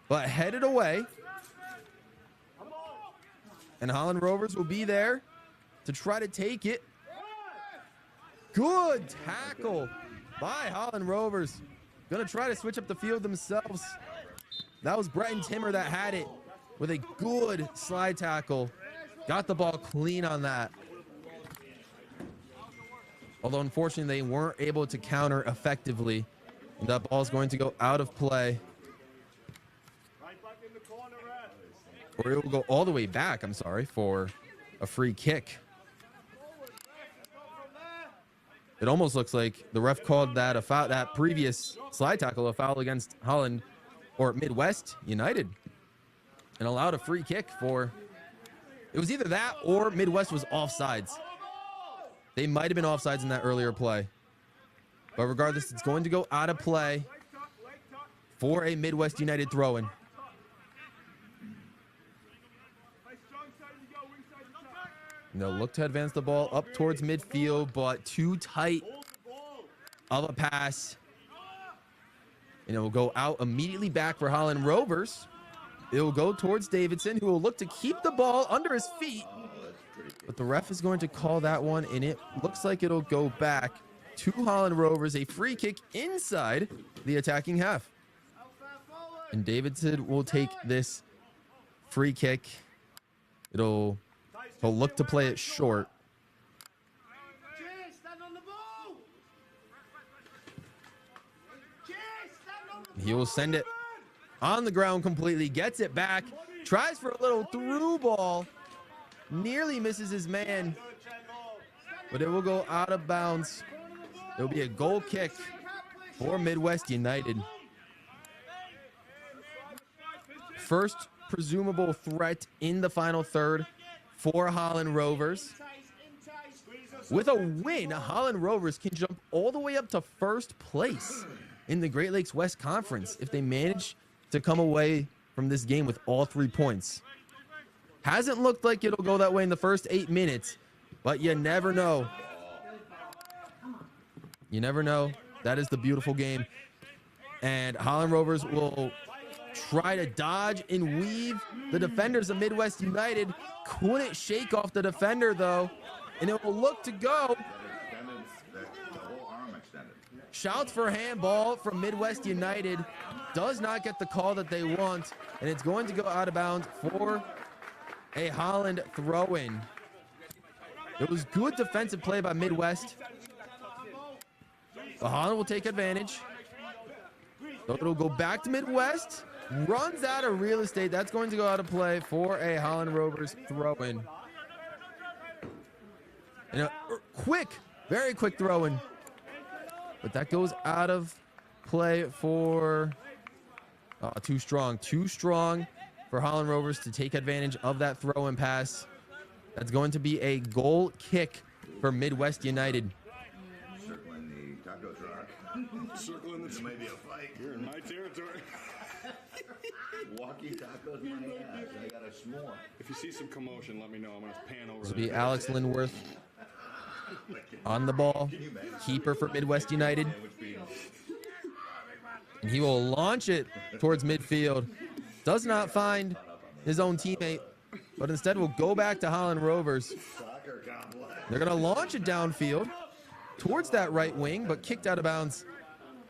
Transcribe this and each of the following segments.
but headed away. And Holland Rovers will be there to try to take it. Good tackle by Holland Rovers. Gonna try to switch up the field themselves. That was Breton Timmer that had it with a good slide tackle. Got the ball clean on that. Although, unfortunately, they weren't able to counter effectively. And that ball is going to go out of play. Or it will go all the way back, I'm sorry, for a free kick. It almost looks like the ref called that a foul, that previous slide tackle, a foul against Holland or Midwest United, and allowed a free kick for, it was either that or Midwest was offsides. They might have been offsides in that earlier play. But regardless, it's going to go out of play for a Midwest United throw-in. They'll look to advance the ball up towards midfield, but too tight of a pass. And it will go out immediately back for Holland Rovers. It will go towards Davidson, who will look to keep the ball under his feet. But the ref is going to call that one, and it looks like it'll go back to Holland Rovers. A free kick inside the attacking half. And Davidson will take this free kick. He'll look to play it short. He will send it on the ground completely, gets it back, tries for a little through ball, nearly misses his man, but it will go out of bounds. It will be a goal kick for Midwest United. First presumable threat in the final third for Holland Rovers. With a win, Holland Rovers can jump all the way up to first place in the Great Lakes West Conference if they manage to come away from this game with all 3 points. Hasn't looked like it'll go that way in the first 8 minutes, but you never know. You never know. That is the beautiful game. And Holland Rovers will try to dodge and weave the defenders of Midwest United. Couldn't shake off the defender, though, and it will look to go. Shouts for handball from Midwest United. Does not get the call that they want, and it's going to go out of bounds for a Holland throw-in. It was good defensive play by Midwest. But Holland will take advantage. So it'll go back to Midwest. Runs out of real estate. That's going to go out of play for a Holland Rovers throw-in. And a quick, very quick throw-in. But that goes out of play for too strong for Holland Rovers to take advantage of that throw-in pass. That's going to be a goal kick for Midwest United. Circling the taco truck. Circling the. This may be a fight. You're in my territory. Walkie tacos, my ass. I got a s'more. If you see some commotion, let me know. I'm gonna pan over. This will be Alex Lindworth on the ball, keeper for Midwest United. And he will launch it towards midfield. Does not find his own teammate, but instead will go back to Holland Rovers. They're going to launch it downfield towards that right wing, but kicked out of bounds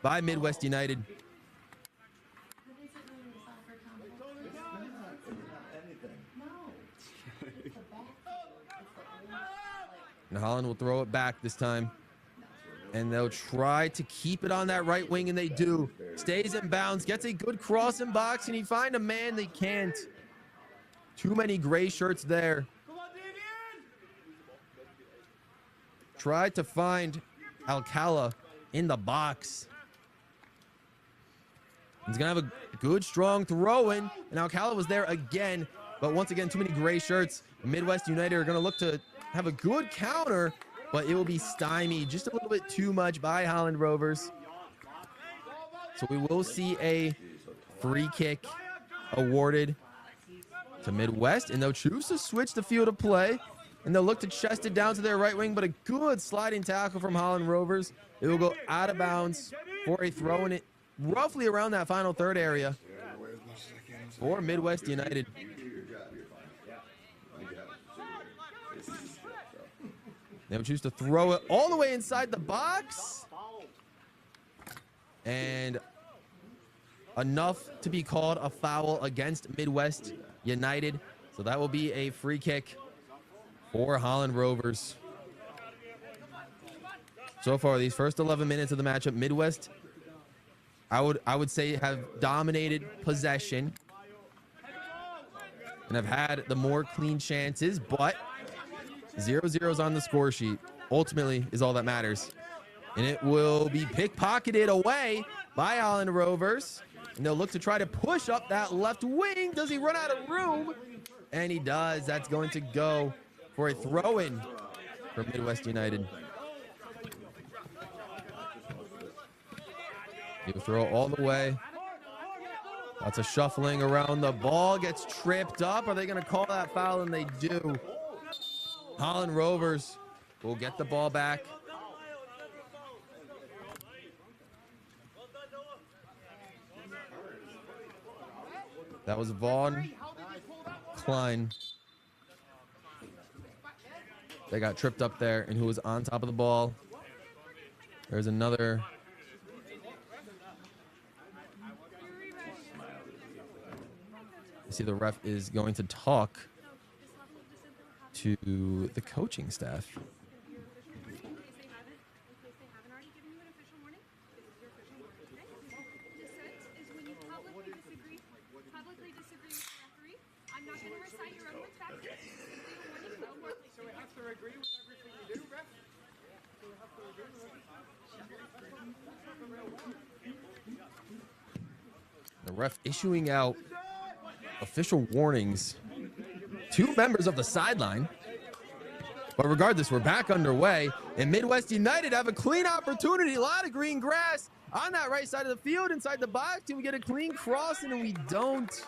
by Midwest United. And Holland will throw it back this time. And they'll try to keep it on that right wing, and they do. Stays in bounds, gets a good cross in box, and he find a man they can't. Too many gray shirts there. Tried to find Alcala in the box. He's going to have a good, strong throw in, and Alcala was there again. But once again, too many gray shirts. Midwest United are going to look to have a good counter, but it will be stymied just a little bit too much by Holland Rovers. So we will see a free kick awarded to Midwest, and they'll choose to switch the field of play, and they'll look to chest it down to their right wing, but a good sliding tackle from Holland Rovers. It will go out of bounds for a throw in it roughly around that final third area. for Midwest United. You do your job, you're fine. Yeah. You have to sit here. It's easy stuff, so. They would choose to throw it all the way inside the box. And enough to be called a foul against Midwest United. So that will be a free kick for Holland Rovers. So far, these first 11 minutes of the matchup, Midwest, I would say, have dominated possession and have had the more clean chances, but 0-0's on the score sheet ultimately is all that matters. And it will be pickpocketed away by Holland Rovers. And they'll look to try to push up that left wing. Does he run out of room? And he does. That's going to go for a throw-in for Midwest United. He'll throw all the way. Lots of shuffling around the ball. Gets tripped up. Are they going to call that foul? And they do. Holland Rovers will get the ball back. That was Vaughn Klein. They got tripped up there, and who was on top of the ball. There's another. You see the ref is going to talk to the coaching staff. The ref issuing out official warnings to members of the sideline. But regardless, we're back underway, and Midwest United have a clean opportunity. A lot of green grass on that right side of the field. Inside the box, do we get a clean crossing? And we don't.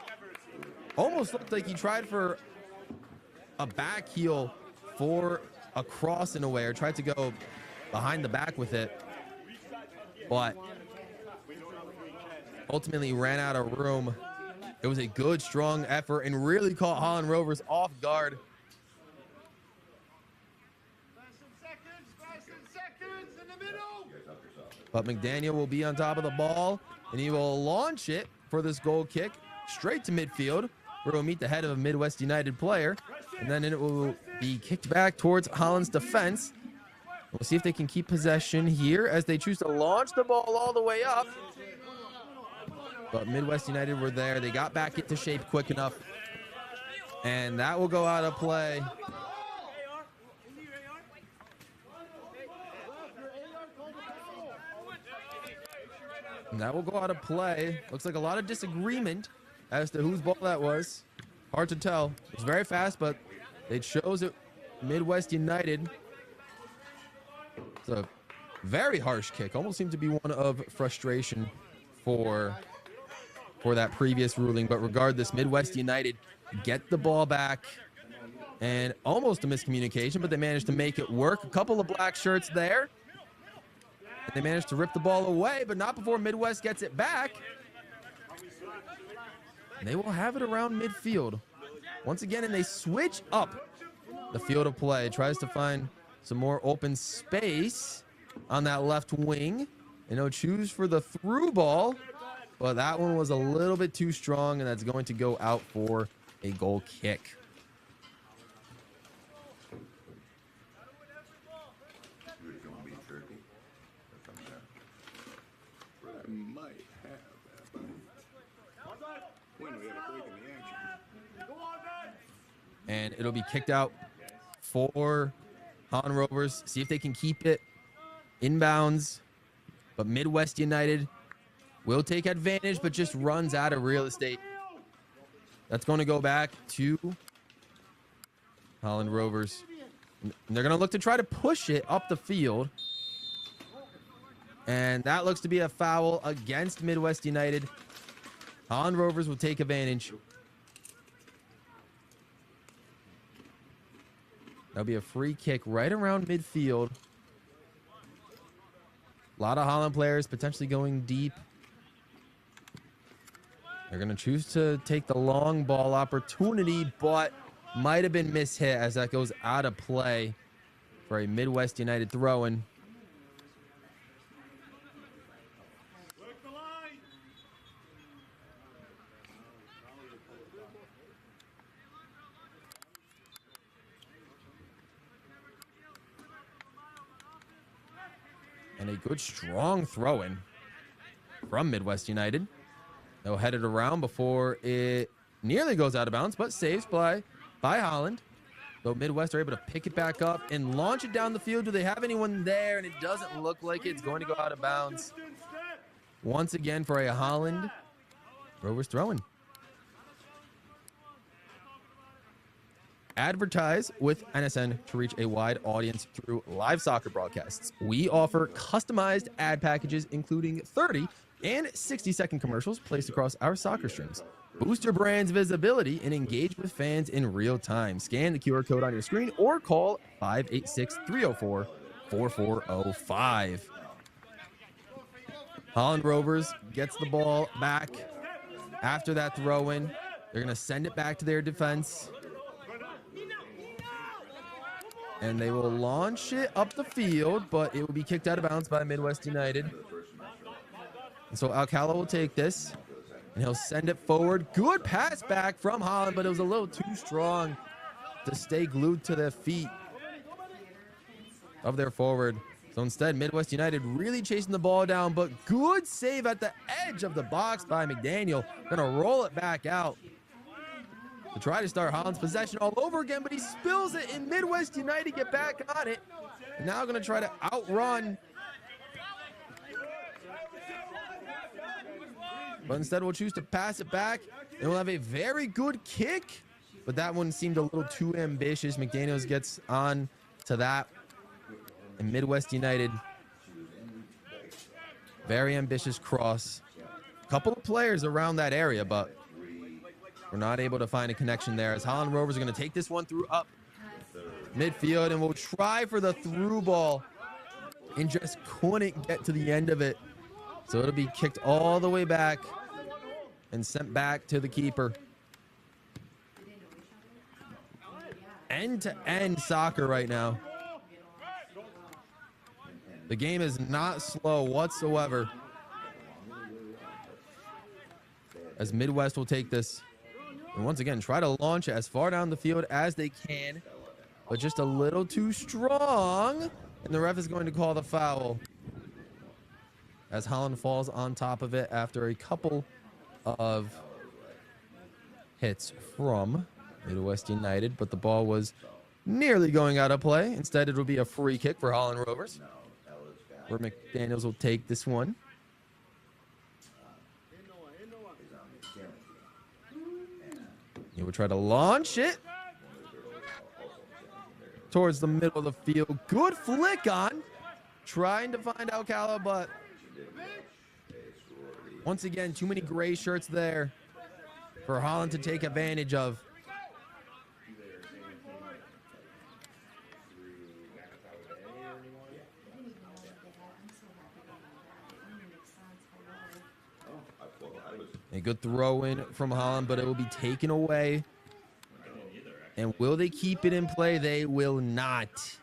Almost looked like he tried for a back heel for a cross in a way, or tried to go behind the back with it. But ultimately ran out of room. It was a good, strong effort and really caught Holland Rovers off guard. But McDaniel will be on top of the ball, and he will launch it for this goal kick straight to midfield, where it will meet the head of a Midwest United player, and then it will be kicked back towards Holland's defense. We'll see if they can keep possession here as they choose to launch the ball all the way up. But Midwest United were there. They got back into shape quick enough, and that will go out of play. And that will go out of play. Looks like a lot of disagreement as to whose ball that was. Hard to tell. It was very fast, but they chose it. Midwest United. It's a very harsh kick. Almost seemed to be one of frustration for that previous ruling. But regardless, Midwest United get the ball back. And almost a miscommunication, but they managed to make it work. A couple of black shirts there. And they managed to rip the ball away, but not before Midwest gets it back. And they will have it around midfield once again, and they switch up the field of play. Tries to find some more open space on that left wing, and he'll choose for the through ball, but that one was a little bit too strong, and that's going to go out for a goal kick. Might have that. When we have a break in the action. And it'll be kicked out for Holland Rovers. See if they can keep it inbounds. But Midwest United will take advantage, but just runs out of real estate. That's going to go back to Holland Rovers. And they're going to look to try to push it up the field. And that looks to be a foul against Midwest United. Holland Rovers will take advantage. That'll be a free kick right around midfield. A lot of Holland players potentially going deep. They're going to choose to take the long ball opportunity, but might have been mishit as that goes out of play for a Midwest United throw-in. And a good, strong throw-in from Midwest United. They'll head it around before it nearly goes out of bounds, but saves by Holland. Though Midwest are able to pick it back up and launch it down the field. Do they have anyone there? And it doesn't look like it's going to go out of bounds. Once again for a Holland Rovers throw-in. Advertise with NSN to reach a wide audience through live soccer broadcasts. We offer customized ad packages, including 30 and 60-second commercials placed across our soccer streams. Boost your brand's visibility and engage with fans in real time. Scan the QR code on your screen or call 586-304-4405. Holland Rovers gets the ball back after that throw-in. They're going to send it back to their defense. And they will launch it up the field, but it will be kicked out of bounds by Midwest United. And so Alcala will take this, and he'll send it forward. Good pass back from Holland, but it was a little too strong to stay glued to the feet of their forward. So instead, Midwest United really chasing the ball down, but good save at the edge of the box by McDaniel. Gonna roll it back out to try to start Holland's possession all over again, but he spills it, and Midwest United get back on it. And now going to try to outrun. But instead we'll choose to pass it back, and we'll have a very good kick. But that one seemed a little too ambitious. McDaniels gets on to that. And Midwest United, very ambitious cross. Couple of players around that area, but we're not able to find a connection there as Holland Rovers are going to take this one through up midfield, and we'll try for the through ball and just couldn't get to the end of it. So it'll be kicked all the way back and sent back to the keeper. End-to-end soccer right now. The game is not slow whatsoever as Midwest will take this. And once again, try to launch it as far down the field as they can, but just a little too strong. And the ref is going to call the foul as Holland falls on top of it after a couple of hits from Midwest United, but the ball was nearly going out of play. Instead, it will be a free kick for Holland Rovers, where McDaniels will take this one. He will try to launch it towards the middle of the field. Good flick on. Trying to find Alcala, but once again, too many gray shirts there for Holland to take advantage of. A good throw in from Holland, but it will be taken away. And will they keep it in play? They will not.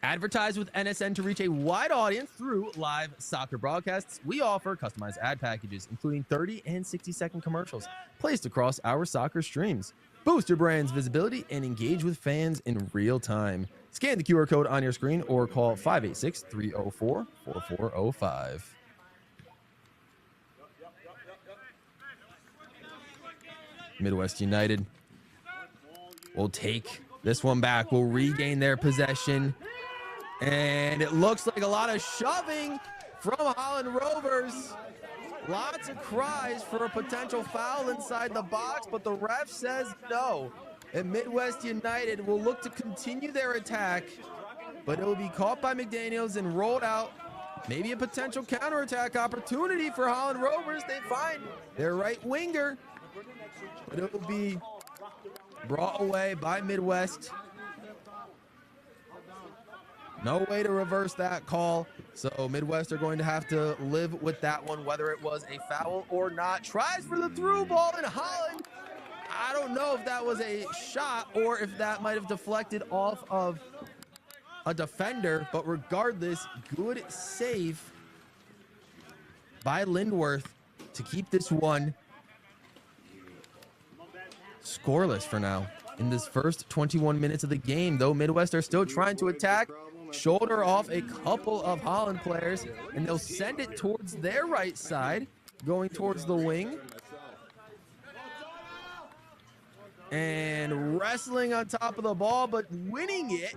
Advertise with NSN to reach a wide audience through live soccer broadcasts. We offer customized ad packages, including 30 and 60-second commercials placed across our soccer streams. Boost your brand's visibility and engage with fans in real time. Scan the QR code on your screen or call 586-304-4405. Midwest United will take this one back. Will regain their possession. And it looks like a lot of shoving from Holland Rovers. Lots of cries for a potential foul inside the box, but the ref says no. And Midwest United will look to continue their attack, but it will be caught by McDaniels and rolled out. Maybe a potential counterattack opportunity for Holland Rovers. They find their right winger, but it will be brought away by Midwest. No way to reverse that call. So Midwest are going to have to live with that one, whether it was a foul or not. Tries for the through ball in Holland. I don't know if that was a shot or if that might have deflected off of a defender, but regardless, good save by Lindworth to keep this one scoreless for now. In this first 21 minutes of the game, though, Midwest are still trying to attack, shoulder off a couple of Holland players, and they'll send it towards their right side, going towards the wing. And wrestling on top of the ball, but winning it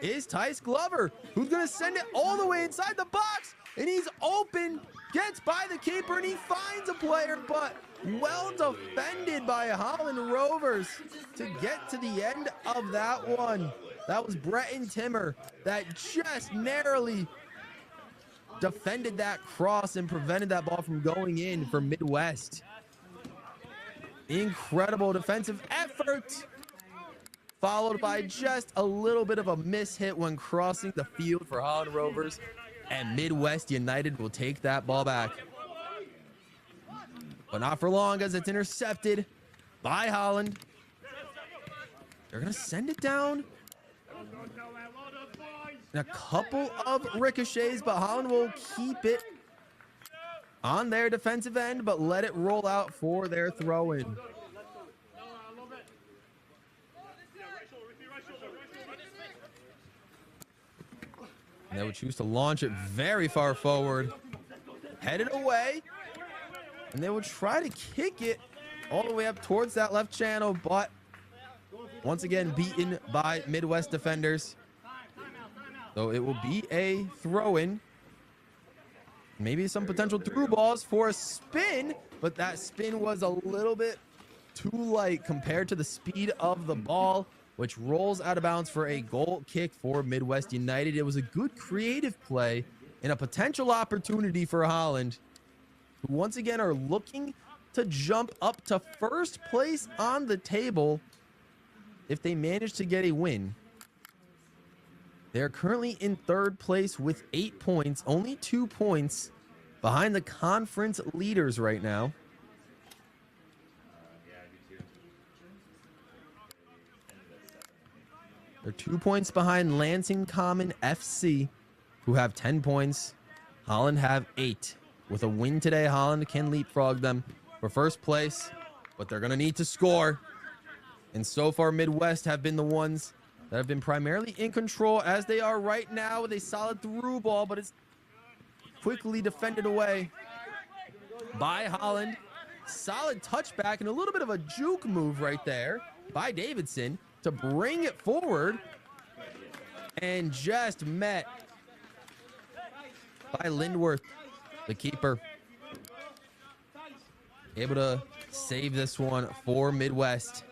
is Tice Glover, who's going to send it all the way inside the box, and he's open, gets by the keeper, and he finds a player, but well defended by Holland Rovers to get to the end of that one. That was Breton Timmer that just narrowly defended that cross and prevented that ball from going in for Midwest. Incredible defensive effort, followed by just a little bit of a mishit when crossing the field for Holland Rovers, and Midwest United will take that ball back. But not for long, as it's intercepted by Holland. They're going to send it down. And a couple of ricochets, but Holland will keep it on their defensive end, but let it roll out for their throw-in. And they would choose to launch it very far forward, headed away, and they will try to kick it all the way up towards that left channel, but once again beaten by Midwest defenders. So it will be a throw-in. Maybe some potential through balls for a spin, but that spin was a little bit too light compared to the speed of the ball, which rolls out of bounds for a goal kick for Midwest United. It was a good creative play and a potential opportunity for Holland, who once again are looking to jump up to first place on the table if they manage to get a win. They're currently in third place with 8 points, only 2 points behind the conference leaders right now. They're 2 points behind Lansing Common FC, who have 10 points. Holland have 8. With a win today, Holland can leapfrog them for first place, but they're going to need to score. And so far, Midwest have been the ones that have been primarily in control, as they are right now with a solid through ball, but it's quickly defended away by Holland. Solid touchback and a little bit of a juke move right there by Davidson to bring it forward, and just met by Lindworth, the keeper. Able to save this one for Midwest.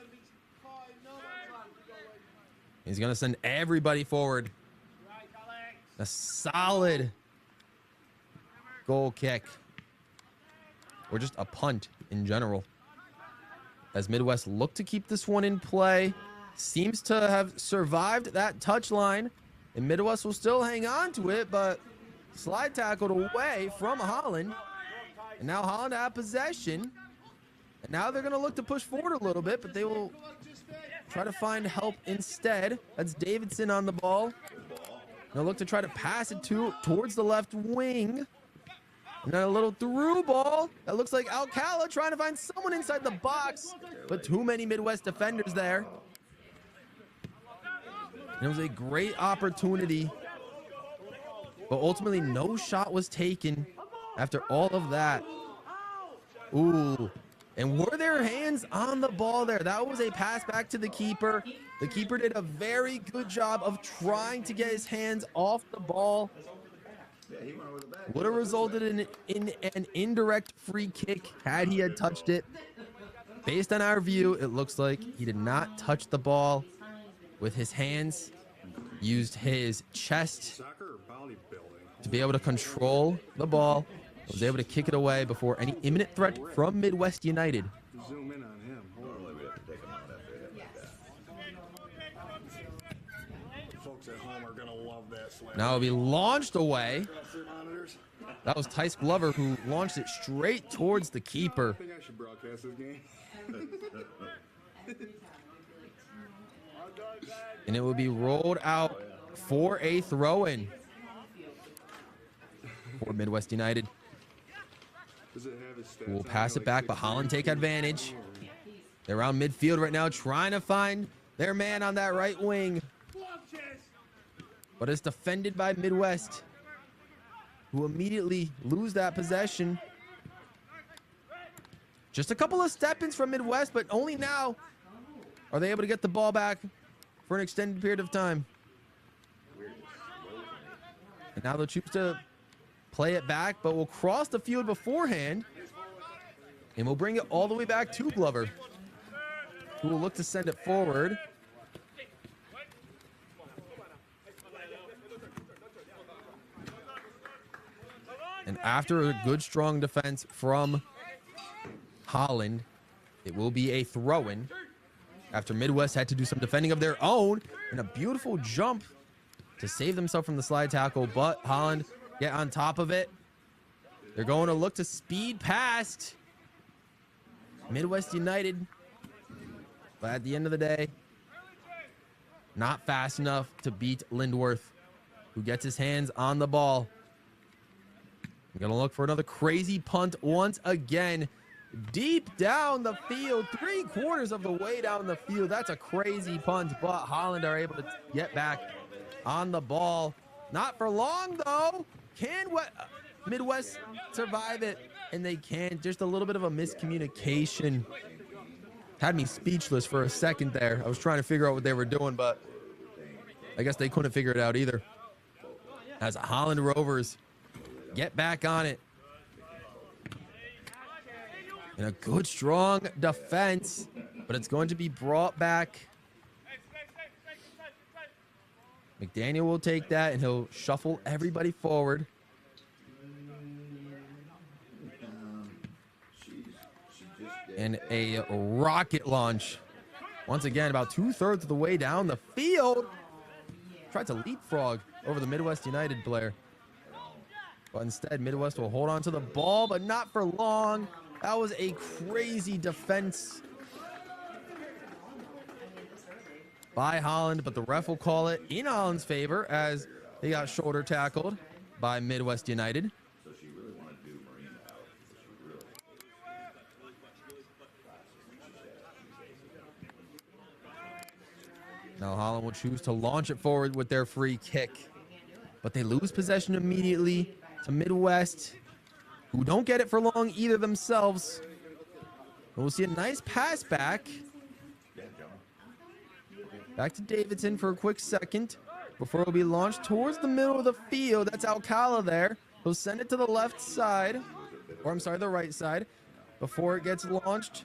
He's going to send everybody forward. A solid goal kick, or just a punt in general, as Midwest look to keep this one in play. Seems to have survived that touch line, and Midwest will still hang on to it, but slide tackled away from Holland. And now Holland have possession. And now they're going to look to push forward a little bit, but they will try to find help instead. That's Davidson on the ball. They'll look to try to pass it towards the left wing. And then a little through ball. That looks like Alcala trying to find someone inside the box, but too many Midwest defenders there. And it was a great opportunity, but ultimately no shot was taken after all of that. Ooh. And were their hands on the ball there? That was a pass back to the keeper. The keeper did a very good job of trying to get his hands off the ball. Would have resulted in an indirect free kick had he had touched it. Based on our view, it looks like he did not touch the ball with his hands. Used his chest to be able to control the ball. Was able to kick it away before any imminent threat from Midwest United. Zoom in on him. The folks at home are going to love that. Now it'll be launched away. Monitors. That was Tice Glover who launched it straight towards the keeper. I think I should broadcast this game. And it will be rolled out for a throw-in for Midwest United. Does it have his stats We'll on pass there, it back, like but 6 Holland take yards? advantage. They're around midfield right now, trying to find their man on that right wing. But it's defended by Midwest, who immediately lose that possession. Just a couple of step-ins from Midwest, but only now are they able to get the ball back for an extended period of time. And now they'll choose to play it back, but will cross the field beforehand. And we'll bring it all the way back to Glover, who will look to send it forward. And after a good, strong defense from Holland, it will be a throw-in after Midwest had to do some defending of their own and a beautiful jump to save themselves from the slide tackle, but Holland get on top of it. They're going to look to speed past Midwest United, but at the end of the day, not fast enough to beat Lindworth, who gets his hands on the ball. We're gonna look for another crazy punt once again. Deep down the field, 3/4 of the way down the field. That's a crazy punt, but Holland are able to get back on the ball. Not for long, though. Can Midwest survive it? And they can. Just a little bit of a miscommunication. Had me speechless for a second there. I was trying to figure out what they were doing, but I guess they couldn't figure it out either. As Holland Rovers get back on it. And a good, strong defense, but it's going to be brought back. McDaniel will take that, and he'll shuffle everybody forward. And a rocket launch. Once again, about 2/3 of the way down the field. Tried to leapfrog over the Midwest United player. But instead, Midwest will hold on to the ball, but not for long. That was a crazy defense by Holland, but the ref will call it in Holland's favor as he got shoulder tackled by Midwest United. So she really wanted to do Marine out. Now Holland will choose to launch it forward with their free kick, but they lose possession immediately to Midwest, who don't get it for long either themselves. And we'll see a nice pass back. Back to Davidson for a quick second before it'll be launched towards the middle of the field. That's Alcala there. He'll send it to the left side, or I'm sorry, the right side, before it gets launched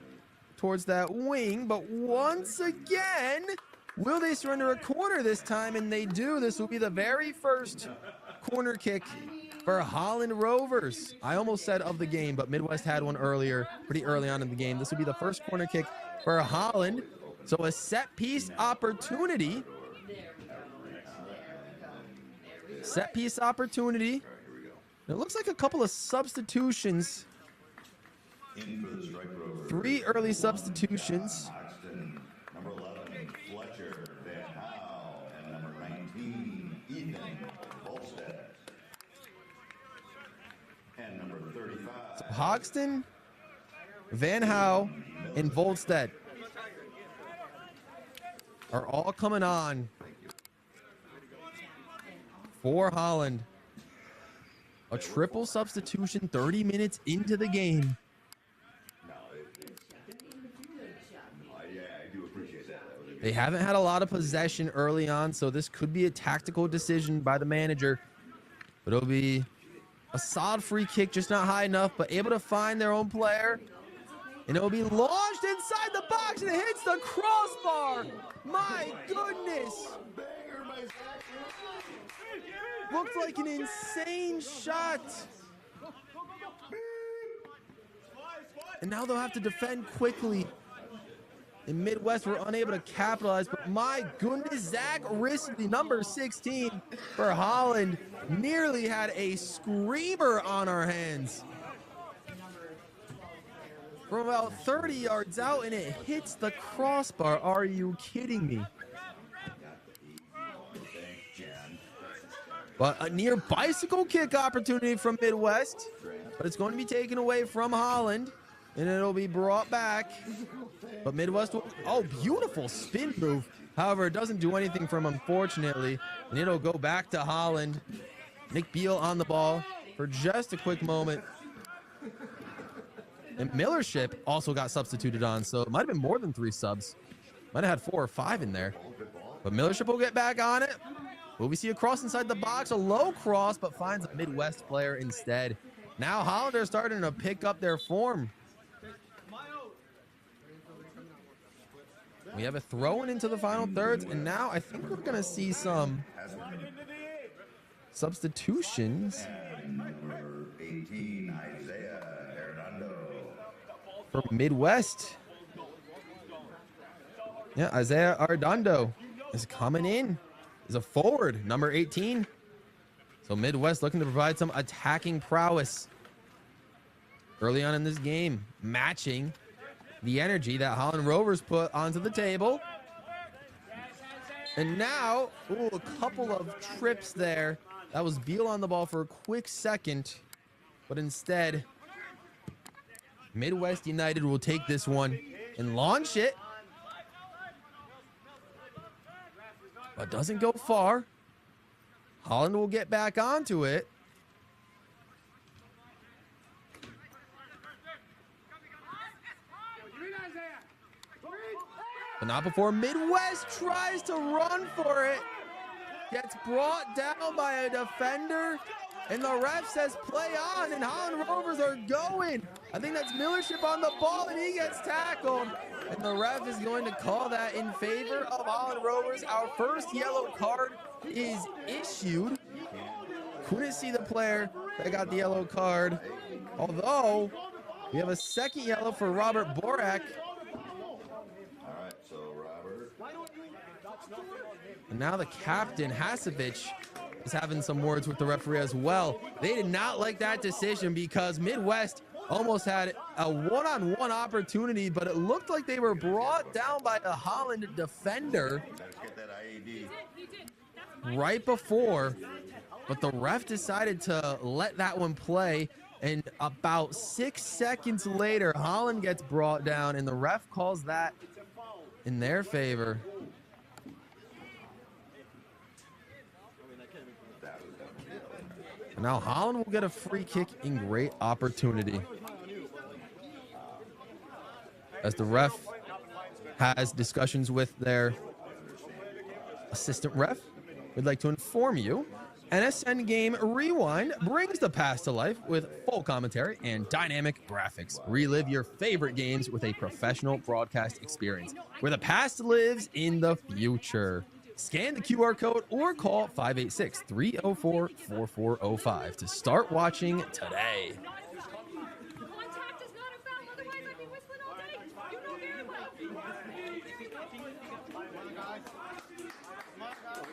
towards that wing. But once again, will they surrender a corner this time? And they do. This will be the very first corner kick for Holland Rovers. I almost said of the game, but Midwest had one earlier, pretty early on in the game. This will be the first corner kick for Holland. So a set piece opportunity. Set piece opportunity. It looks like a couple of substitutions. 3 early substitutions. Number 11, Fletcher, Van Howe, and number 19, Ethan Volstead. And number 35. So Hoxton, Van Howe, and Volstead are all coming on for Holland. A triple substitution 30 minutes into the game. Yeah, I do appreciate that. They haven't had a lot of possession early on, so this could be a tactical decision by the manager. But it'll be a solid free kick, just not high enough, but able to find their own player. And it will be launched inside the box, and it hits the crossbar. My goodness. Looked like an insane shot. And now they'll have to defend quickly. And Midwest were unable to capitalize, but my goodness, Zach Risley, number 16 for Holland, nearly had a screamer on our hands. From about 30 yards out, and it hits the crossbar. Are you kidding me? But a near bicycle kick opportunity from Midwest, but it's going to be taken away from Holland, and it'll be brought back. But Midwest will, oh, beautiful spin move. However, it doesn't do anything from him, unfortunately, and it'll go back to Holland. Nick Beal on the ball for just a quick moment. And Millership also got substituted on, so it might have been more than 3 subs. Might have had 4 or 5 in there. But Millership will get back on it. Will we see a cross inside the box? A low cross, but finds a Midwest player instead. Now Holland are starting to pick up their form. We have a throw-in into the final thirds, and now I think we're going to see some substitutions. Number 18, Isaiah Hernando. For Midwest. Yeah, Isaiah Arredondo is coming in. Is a forward, number 18. So Midwest looking to provide some attacking prowess early on in this game, matching the energy that Holland Rovers put onto the table. And now, ooh, a couple of trips there. That was Beal on the ball for a quick second, but instead, Midwest United will take this one and launch it. But doesn't go far. Holland will get back onto it. But not before Midwest tries to run for it. Gets brought down by a defender. And the ref says play on, and Holland Rovers are going. I think that's Millership on the ball, and he gets tackled. And the ref is going to call that in favor of Holland Rovers. Our first yellow card is issued. Couldn't see the player that got the yellow card. Although, we have a second yellow for Robert Borak. All right, so Robert. And now the captain, Hasevich, is having some words with the referee as well. They did not like that decision because Midwest almost had a one-on-one opportunity, but it looked like they were brought down by a Holland defender right before, but the ref decided to let that one play. And about 6 seconds later, Holland gets brought down, and the ref calls that in their favor. Now Holland will get a free kick in great opportunity, as the ref has discussions with their assistant ref. We'd like to inform you, NSN Game Rewind brings the past to life with full commentary and dynamic graphics. Relive your favorite games with a professional broadcast experience where the past lives in the future. Scan the QR code or call 586-304-4405 to start watching today. Contact is not a foul, otherwise I'd be whistling all day. You know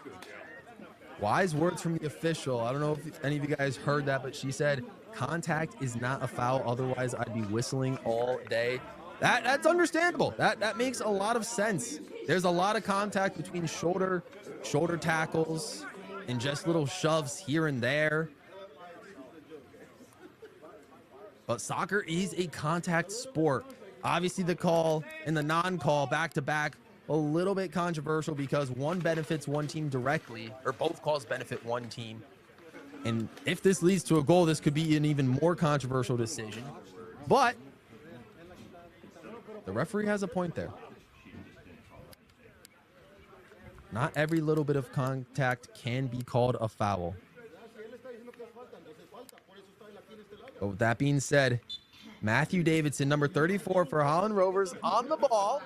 very well. Wise words from the official. I don't know if any of you guys heard that, but she said contact is not a foul, otherwise I'd be whistling all day. That's understandable. That makes a lot of sense. There's a lot of contact between shoulder tackles and just little shoves here and there. But soccer is a contact sport. Obviously the call and the non-call back to back, a little bit controversial because one benefits one team directly, or both calls benefit one team. And if this leads to a goal, this could be an even more controversial decision. But the referee has a point there. Not every little bit of contact can be called a foul. But with that being said, Matthew Davidson, number 34 for Holland Rovers, on the ball.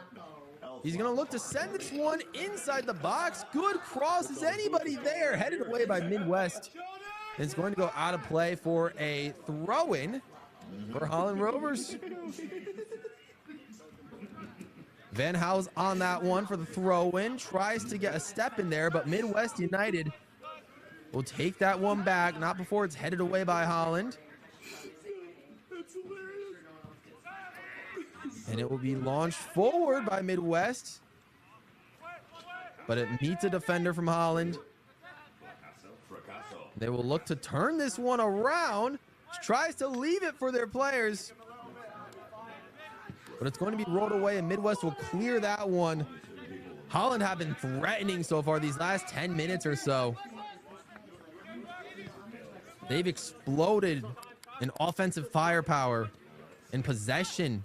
He's going to look to send this one inside the box. Good cross. Is anybody there? Headed away by Midwest. It's going to go out of play for a throw-in for Holland Rovers. Van Haal's on that one for the throw-in. Tries to get a step in there, but Midwest United will take that one back. Not before it's headed away by Holland. And it will be launched forward by Midwest. But it meets a defender from Holland. They will look to turn this one around. Tries to leave it for their players. But it's going to be rolled away, and Midwest will clear that one. Holland have been threatening so far these last 10 minutes or so. They've exploded in offensive firepower and possession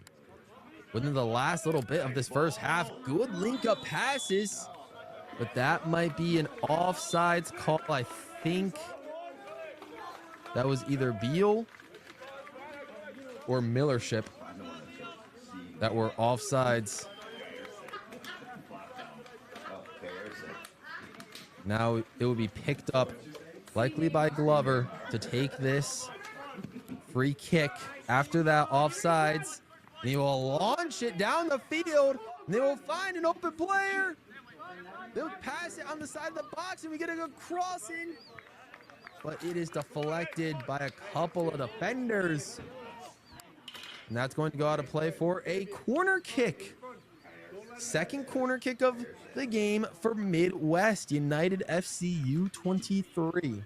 within the last little bit of this first half. Good link-up passes, but that might be an offsides call. I think that was either Beal or Millership that were offsides. Now it will be picked up, likely by Glover, to take this free kick after that offsides. And he will launch it down the field. And they will find an open player. They'll pass it on the side of the box, and we get a good crossing. But it is deflected by a couple of defenders. And that's going to go out of play for a corner kick. Second corner kick of the game for Midwest United FC U23.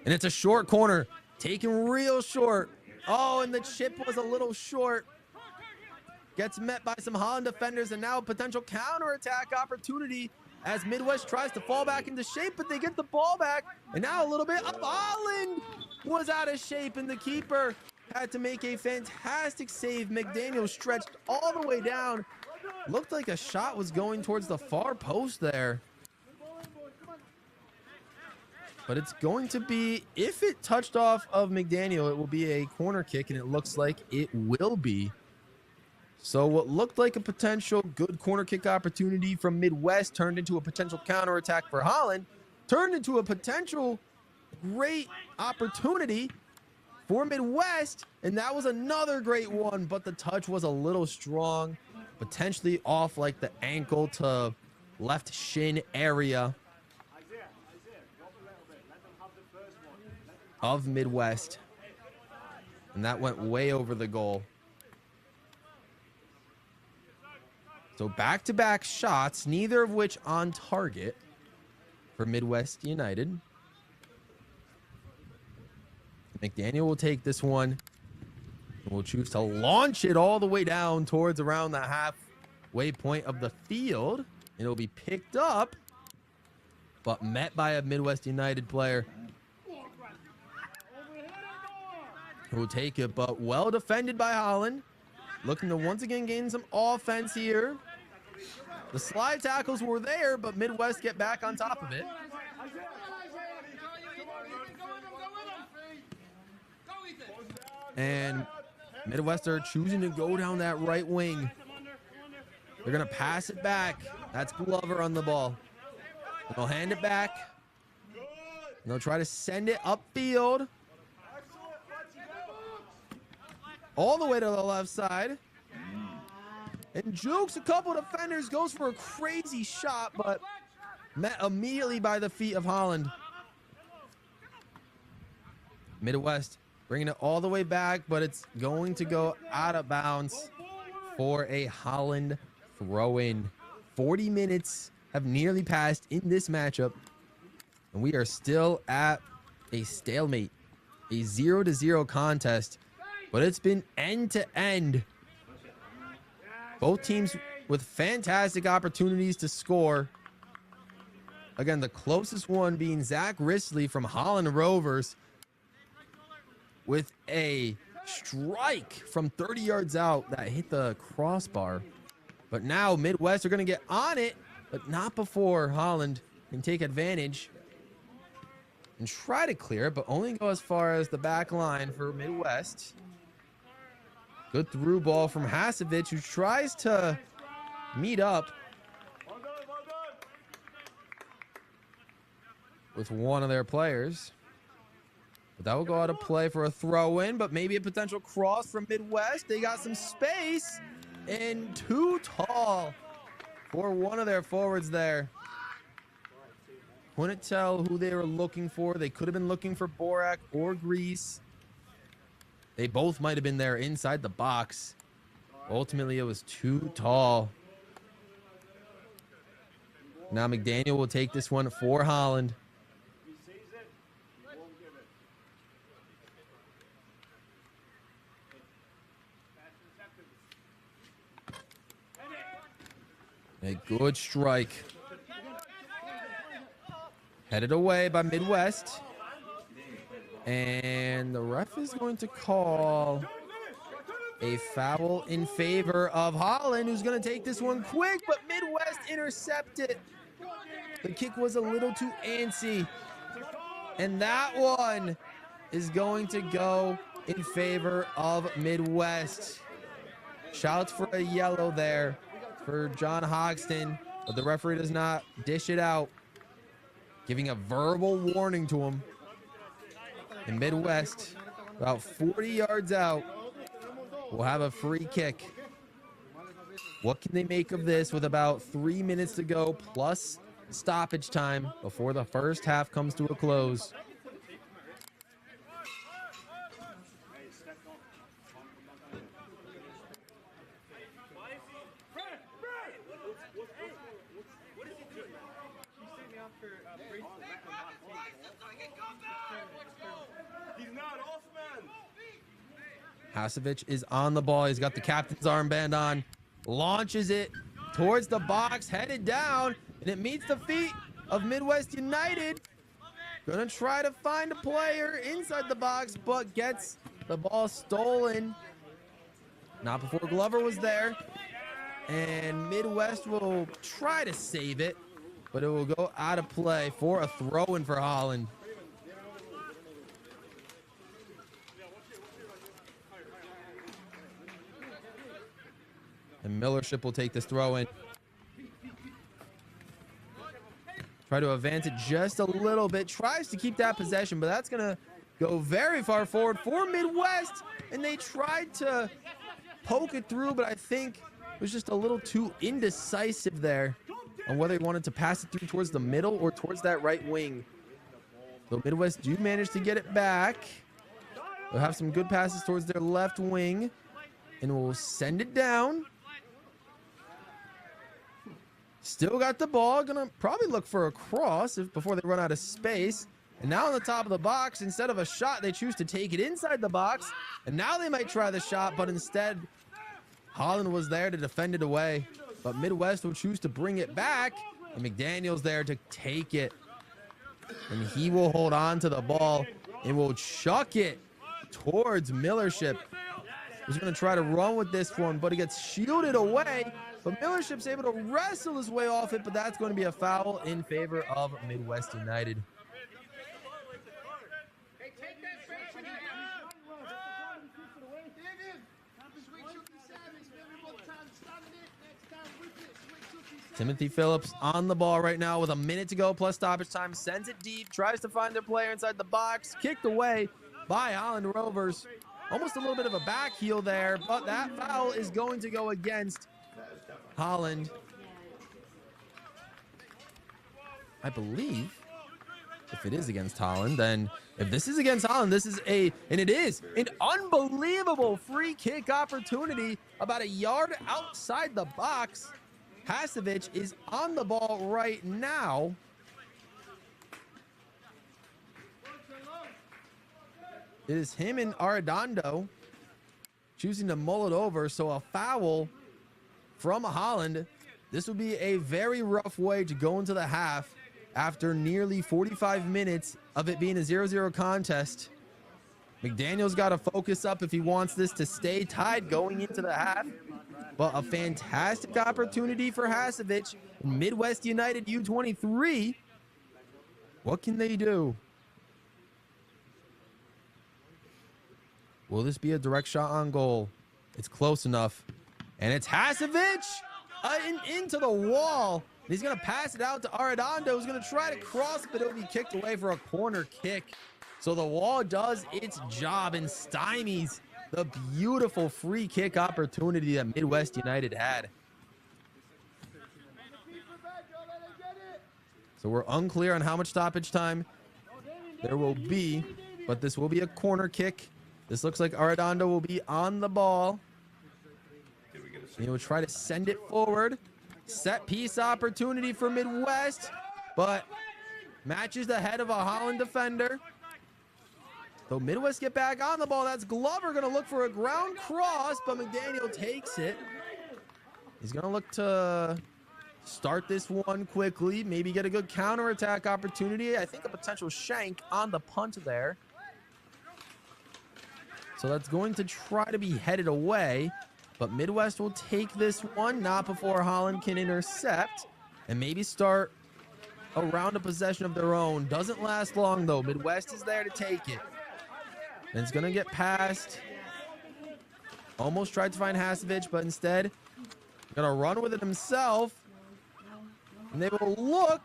And it's a short corner, taken real short. Oh, and the chip was a little short. Gets met by some Holland defenders, and now a potential counterattack opportunity as Midwest tries to fall back into shape, but they get the ball back. And now a little bit up. Holland was out of shape, and the keeper had to make a fantastic save. McDaniel stretched all the way down. Looked like a shot was going towards the far post there. But it's going to be, if it touched off of McDaniel, it will be a corner kick, and it looks like it will be. So what looked like a potential good corner kick opportunity from Midwest turned into a potential counterattack for Holland, turned into a potential great opportunity for Midwest, and that was another great one, but the touch was a little strong, potentially off like the ankle to left shin area of Midwest, and that went way over the goal. So back-to-back shots, neither of which on target for Midwest United. McDaniel will take this one and will choose to launch it all the way down towards around the halfway point of the field. And it'll be picked up, but met by a Midwest United player who will take it, but well defended by Holland. Looking to once again gain some offense here. The slide tackles were there, but Midwest get back on top of it. And Midwest are choosing to go down that right wing. They're going to pass it back. That's Glover on the ball. They'll hand it back. And they'll try to send it upfield. All the way to the left side. And jukes a couple defenders, goes for a crazy shot, but met immediately by the feet of Holland. Midwest bringing it all the way back, but it's going to go out of bounds for a Holland throw-in. 40 minutes have nearly passed in this matchup, and we are still at a stalemate, a 0-0 contest. But it's been end to end. Both teams with fantastic opportunities to score. Again, the closest one being Zach Risley from Holland Rovers with a strike from 30 yards out that hit the crossbar. But now Midwest are going to get on it, but not before Holland can take advantage and try to clear it, but only go as far as the back line for Midwest. Good through ball from Hasevich, who tries to meet up with one of their players. But that will go out of play for a throw in, but maybe a potential cross from Midwest. They got some space and too tall for one of their forwards there. Couldn't tell who they were looking for. They could have been looking for Borak or Grease. They both might have been there inside the box. Ultimately, it was too tall. Now McDaniel will take this one for Holland. A good strike. Headed away by Midwest. And the ref is going to call a foul in favor of Holland, who's going to take this one quick, but Midwest intercepted. The kick was a little too antsy. And that one is going to go in favor of Midwest. Shouts for a yellow there for John Hoxton, but the referee does not dish it out, giving a verbal warning to him. And Midwest, about 40 yards out, will have a free kick. What can they make of this with about 3 minutes to go plus stoppage time before the first half comes to a close? Hasevich is on the ball. He's got the captain's armband on. Launches it towards the box, headed down, and it meets the feet of Midwest United. Gonna try to find a player inside the box, but gets the ball stolen. Not before Glover was there. And Midwest will try to save it, but it will go out of play for a throw-in for Holland. And Millership will take this throw in. Try to advance it just a little bit. Tries to keep that possession, but that's going to go very far forward for Midwest. And they tried to poke it through, but I think it was just a little too indecisive there on whether he wanted to pass it through towards the middle or towards that right wing. So Midwest do manage to get it back. They'll have some good passes towards their left wing, and we'll send it down. Still got the ball. Gonna probably look for a cross before they run out of space. And now on the top of the box, instead of a shot, they choose to take it inside the box. And now they might try the shot, but instead, Holland was there to defend it away. But Midwest will choose to bring it back. And McDaniel's there to take it. And he will hold on to the ball and will chuck it towards Millership. He's going to try to run with this one, but he gets shielded away. But Millership's able to wrestle his way off it, but that's going to be a foul in favor of Midwest United. Timothy Phillips on the ball right now with a minute to go plus stoppage time. Sends it deep, tries to find their player inside the box. Kicked away by Holland Rovers. Almost a little bit of a back heel there, but that foul is going to go against Holland. I believe if it is against Holland, then if this is against Holland, this is and it is an unbelievable free kick opportunity about a yard outside the box. Hasevich is on the ball right now. It is him and Arredondo choosing to mull it over, so a foul from Holland. This would be a very rough way to go into the half after nearly 45 minutes of it being a 0-0 contest. McDaniel's got to focus up if he wants this to stay tied going into the half. But a fantastic opportunity for Hasevich. Midwest United U23. What can they do? Will this be a direct shot on goal? It's close enough. And it's Hasevich into the wall. He's going to pass it out to Arredondo, who's going to try to cross, but it'll be kicked away for a corner kick. So the wall does its job and stymies the beautiful free kick opportunity that Midwest United had. So we're unclear on how much stoppage time there will be, but this will be a corner kick. This looks like Arredondo will be on the ball. He will try to send it forward. Set piece opportunity for Midwest, but matches the head of a Holland defender. So Midwest get back on the ball. That's Glover going to look for a ground cross, but McDaniel takes it. He's going to look to start this one quickly, maybe get a good counterattack opportunity. I think a potential shank on the punt there. So that's going to try to be headed away, but Midwest will take this one, not before Holland can intercept and maybe start a round of possession of their own. Doesn't last long though. Midwest is there to take it. And it's going to get past. Almost tried to find Hasevich, but instead going to run with it himself. And they will look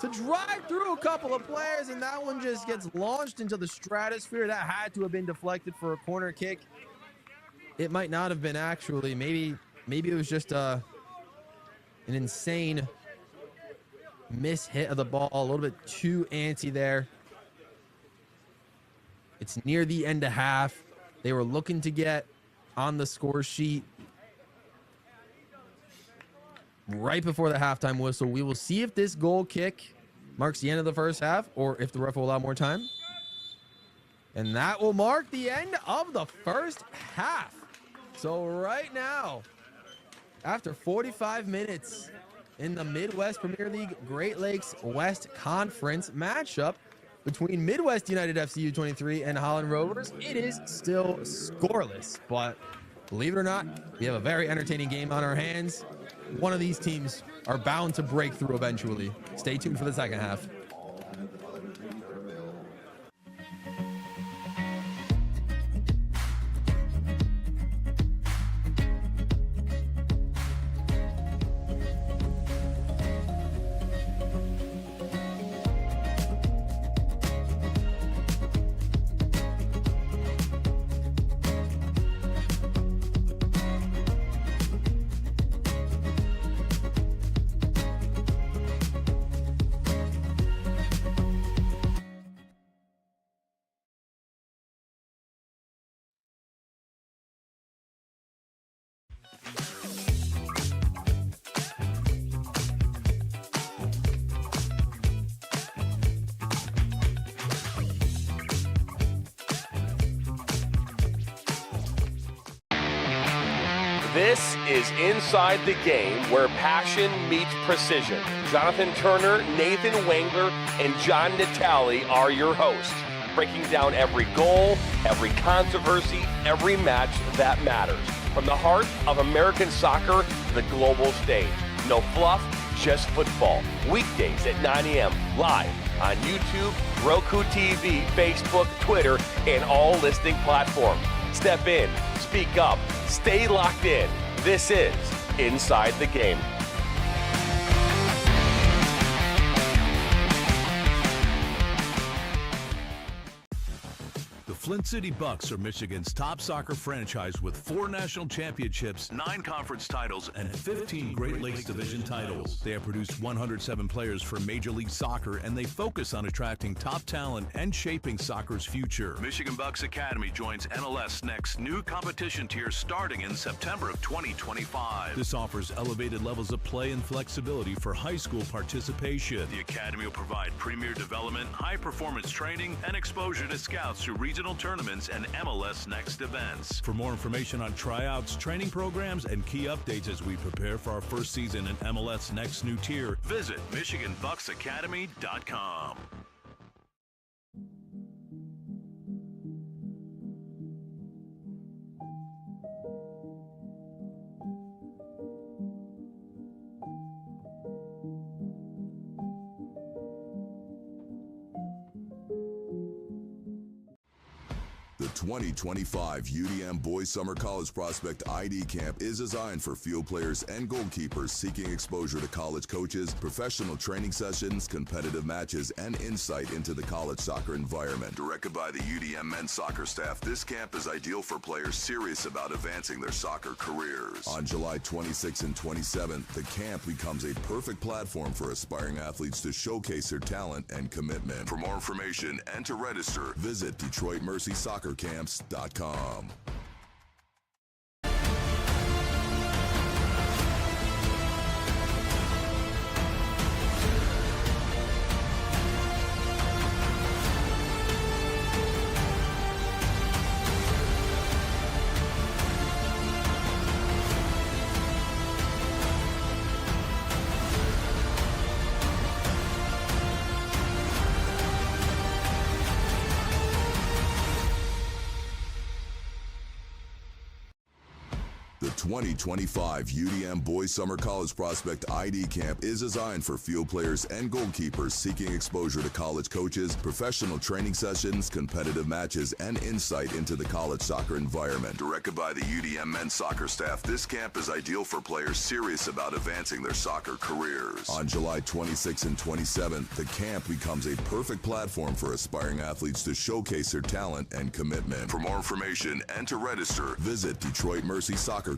to drive through a couple of players, and that one just gets launched into the stratosphere. That had to have been deflected for a corner kick. It might not have been actually. Maybe it was just an insane miss hit of the ball. A little bit too antsy there. It's near the end of half. They were looking to get on the score sheet right before the halftime whistle. We will see if this goal kick marks the end of the first half or if the ref will allow more time. And that will mark the end of the first half. So right now, after 45 minutes in the Midwest Premier League Great Lakes West Conference matchup between Midwest United FC U23 and Holland Rovers, it is still scoreless. But believe it or not, we have a very entertaining game on our hands. One of these teams are bound to break through eventually. Stay tuned for the second half. This is Inside the Game, where passion meets precision. Jonathan Turner, Nathan Wangler, and John Natale are your hosts, breaking down every goal, every controversy, every match that matters. From the heart of American soccer to the global stage. No fluff, just football. Weekdays at 9 a.m. live on YouTube, Roku TV, Facebook, Twitter, and all listening platforms. Step in, speak up, stay locked in. This is Inside the Game. The Flint City Bucks are Michigan's top soccer franchise with 4 national championships, 9 conference titles, and 15 Great Lakes Division titles. They have produced 107 players for Major League Soccer, and they focus on attracting top talent and shaping soccer's future. Michigan Bucks Academy joins MLS Next new competition tier starting in September of 2025. This offers elevated levels of play and flexibility for high school participation. The Academy will provide premier development, high-performance training, and exposure to scouts through regional tournaments and MLS Next events. For more information on tryouts, training programs, and key updates as we prepare for our first season in MLS Next new tier, visit MichiganBucksAcademy.com. The 2025 UDM Boys Summer College Prospect ID Camp is designed for field players and goalkeepers seeking exposure to college coaches, professional training sessions, competitive matches, and insight into the college soccer environment. Directed by the UDM men's soccer staff, this camp is ideal for players serious about advancing their soccer careers. On July 26th and 27th, the camp becomes a perfect platform for aspiring athletes to showcase their talent and commitment. For more information and to register, visit DetroitMercySoccerCamps.com. The 2025 UDM Boys Summer College Prospect ID Camp is designed for field players and goalkeepers seeking exposure to college coaches, professional training sessions, competitive matches, and insight into the college soccer environment. Directed by the UDM men's soccer staff, this camp is ideal for players serious about advancing their soccer careers. On July 26th and 27th, the camp becomes a perfect platform for aspiring athletes to showcase their talent and commitment. For more information and to register, visit DetroitMercySoccerCamps.com.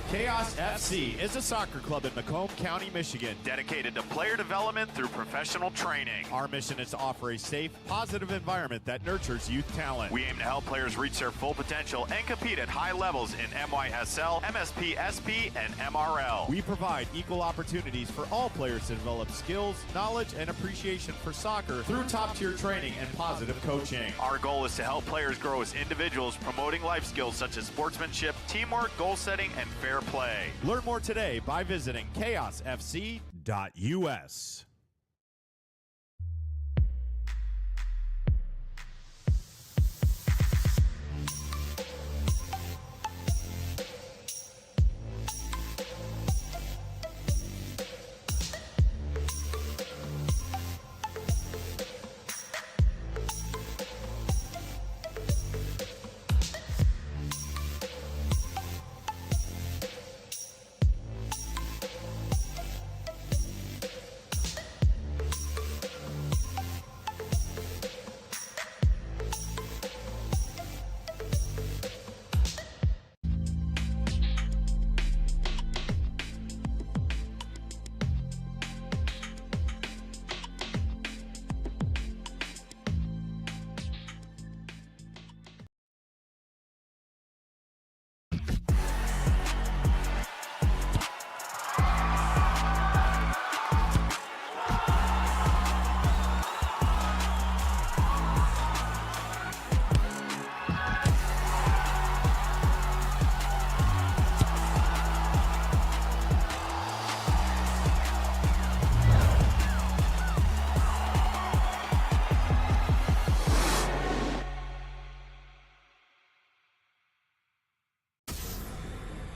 Chaos FC is a soccer club in Macomb County, Michigan, dedicated to player development through professional training. Our mission is to offer a safe, positive environment that nurtures youth talent. We aim to help players reach their full potential and compete at high levels in MYSL, MSP, SP, and MRL. We provide equal opportunities for all players to develop skills, knowledge, and appreciation for soccer through top-tier training and positive coaching. Our goal is to help players grow as individuals, promoting life skills such as sportsmanship, teamwork, goal setting, and fair play. Learn more today by visiting chaosfc.us.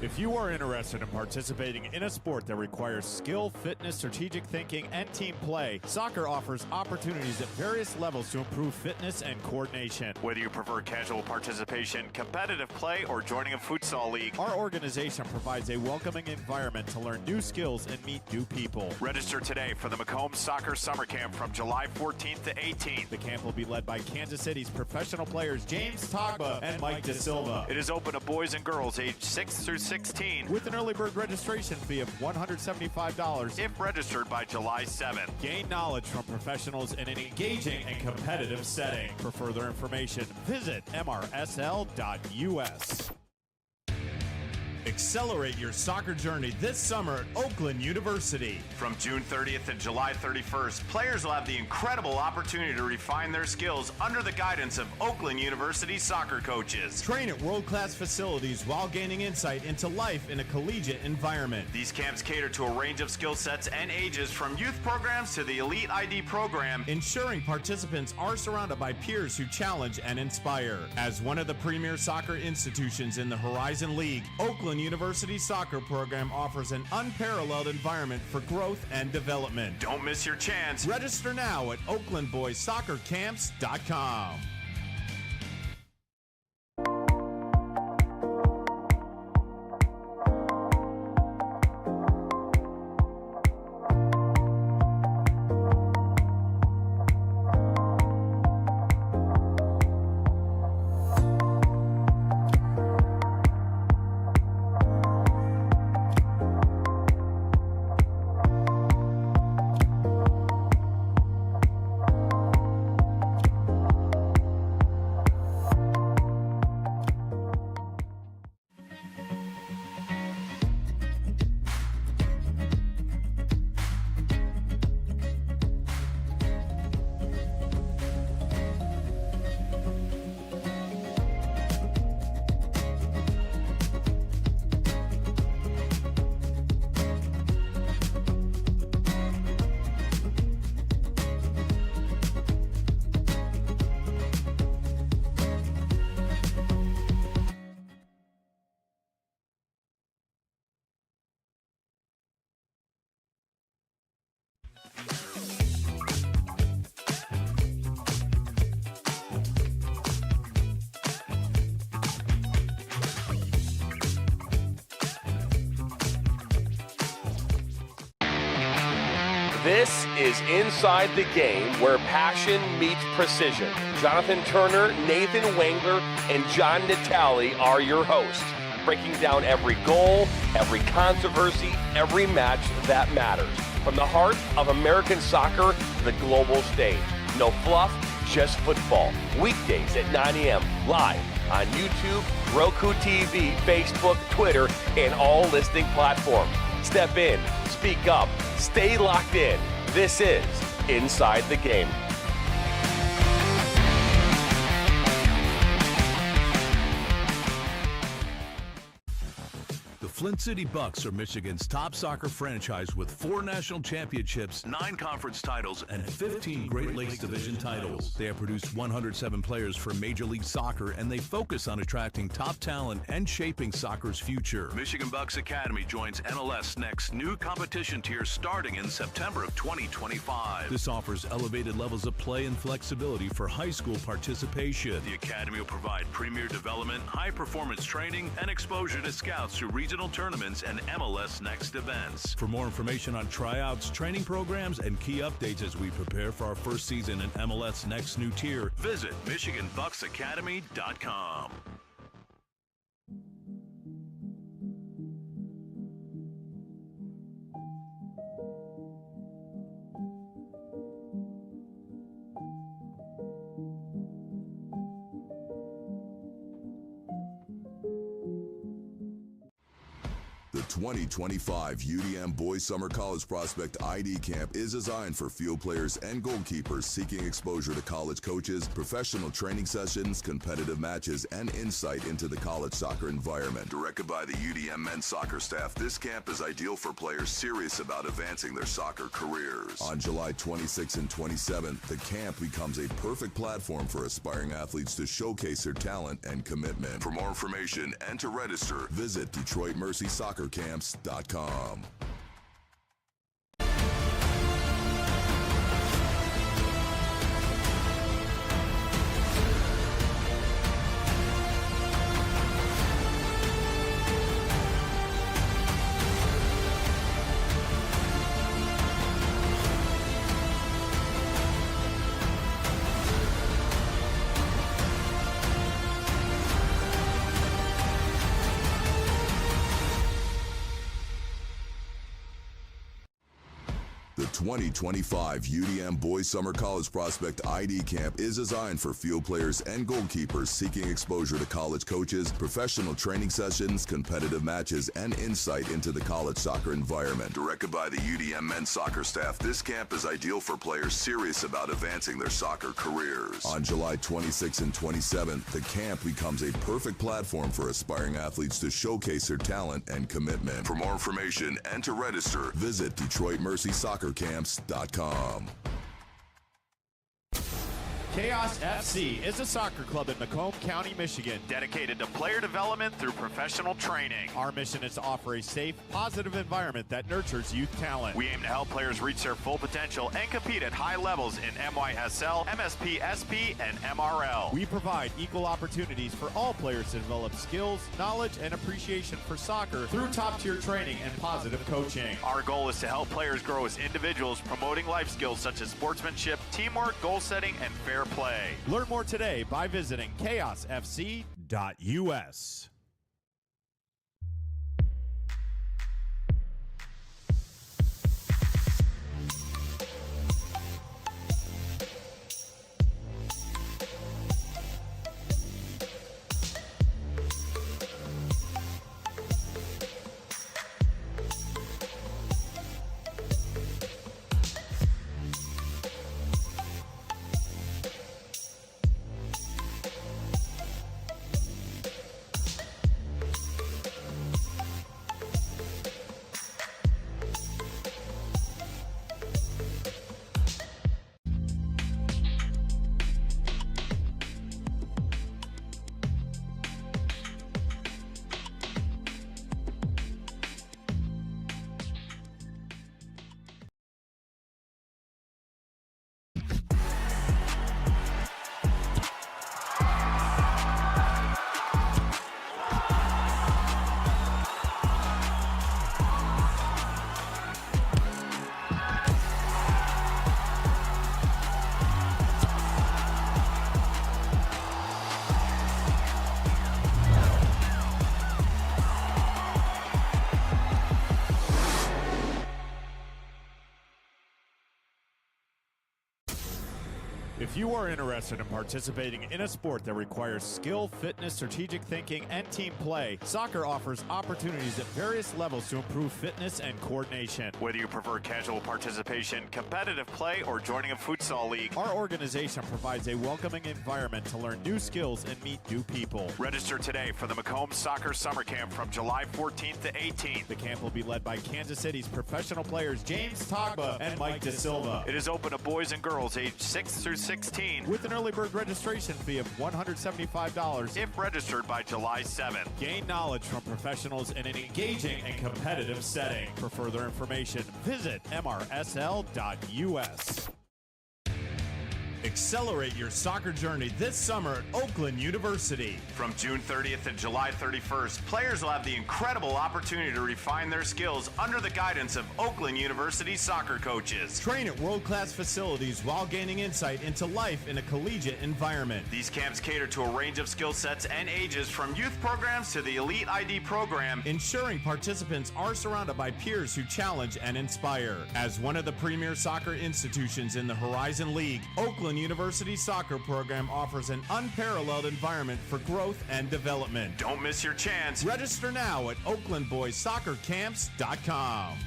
If you are interested in participating in a sport that requires skill, fitness, strategic thinking, and team play, soccer offers opportunities at various levels to improve fitness and coordination. Whether you prefer casual participation, competitive play, or joining a futsal league, our organization provides a welcoming environment to learn new skills and meet new people. Register today for the Macomb Soccer Summer Camp from July 14th to 18th. The camp will be led by Kansas City's professional players James Togba and Mike De Silva. It is open to boys and girls aged 6 through 16 with an early bird registration fee of $175 if registered by July 7th. Gain knowledge from professionals in an engaging and competitive setting. For further information, visit mrsl.us. Accelerate your soccer journey this summer at Oakland University. From June 30th to July 31st, players will have the incredible opportunity to refine their skills under the guidance of Oakland University soccer coaches. Train at world-class facilities while gaining insight into life in a collegiate environment. These camps cater to a range of skill sets and ages from youth programs to the Elite ID program, ensuring participants are surrounded by peers who challenge and inspire. As one of the premier soccer institutions in the Horizon League, Oakland Oakland University soccer program offers an unparalleled environment for growth and development. Don't miss your chance. Register now at oaklandboyssoccercamps.com. This is Inside the Game, where passion meets precision. Jonathan Turner, Nathan Wengler, and John Natale are your hosts, breaking down every goal, every controversy, every match that matters. From the heart of American soccer to the global stage. No fluff, just football. Weekdays at 9 a.m. live on YouTube, Roku TV, Facebook, Twitter, and all listening platforms. Step in, speak up, stay locked in. This is Inside the Game. The Flint City Bucks are Michigan's top soccer franchise with 4 national championships, 9 conference titles, and 15 Great Lakes Division titles. They have produced 107 players for Major League Soccer, and they focus on attracting top talent and shaping soccer's future. Michigan Bucks Academy joins MLS Next new competition tier starting in September of 2025. This offers elevated levels of play and flexibility for high school participation. The Academy will provide premier development, high-performance training, and exposure to scouts through regional tournaments and MLS Next events. For more information on tryouts, training programs, and key updates as we prepare for our first season in MLS Next new tier, visit MichiganBucksAcademy.com. The 2025 UDM Boys Summer College Prospect ID Camp is designed for field players and goalkeepers seeking exposure to college coaches, professional training sessions, competitive matches, and insight into the college soccer environment. Directed by the UDM men's soccer staff, this camp is ideal for players serious about advancing their soccer careers. On July 26th and 27th, the camp becomes a perfect platform for aspiring athletes to showcase their talent and commitment. For more information and to register, visit DetroitMercySoccerCamps.com. The 2025 UDM Boys Summer College Prospect ID Camp is designed for field players and goalkeepers seeking exposure to college coaches, professional training sessions, competitive matches, and insight into the college soccer environment. Directed by the UDM men's soccer staff, this camp is ideal for players serious about advancing their soccer careers. On July 26th and 27th, the camp becomes a perfect platform for aspiring athletes to showcase their talent and commitment. For more information and to register, visit DetroitMercySoccerCamps.com. Chaos FC is a soccer club in Macomb County, Michigan, dedicated to player development through professional training. Our mission is to offer a safe, positive environment that nurtures youth talent. We aim to help players reach their full potential and compete at high levels in MYSL, MSP, SP, and MRL. We provide equal opportunities for all players to develop skills, knowledge, and appreciation for soccer through top-tier training and positive coaching. Our goal is to help players grow as individuals, promoting life skills such as sportsmanship, teamwork, goal setting, and fair play. Learn more today by visiting chaosfc.us. If you are interested in participating in a sport that requires skill, fitness, strategic thinking, and team play, soccer offers opportunities at various levels to improve fitness and coordination. Whether you prefer casual participation, competitive play, or joining a futsal league, our organization provides a welcoming environment to learn new skills and meet new people. Register today for the Macomb Soccer Summer Camp from July 14th to 18th. The camp will be led by Kansas City's professional players James Togba and Mike De Silva. It is open to boys and girls aged 6 through 16 with an early bird registration fee of $175 if registered by July 7th. Gain knowledge from professionals in an engaging and competitive setting. For further information, visit mrsl.us. Accelerate your soccer journey this summer at Oakland University. From June 30th to July 31st, players will have the incredible opportunity to refine their skills under the guidance of Oakland University soccer coaches. Train at world-class facilities while gaining insight into life in a collegiate environment. These camps cater to a range of skill sets and ages from youth programs to the Elite ID program, ensuring participants are surrounded by peers who challenge and inspire. As one of the premier soccer institutions in the Horizon League, Oakland University soccer program offers an unparalleled environment for growth and development. Don't miss your chance. Register now at oaklandboyssoccercamps.com.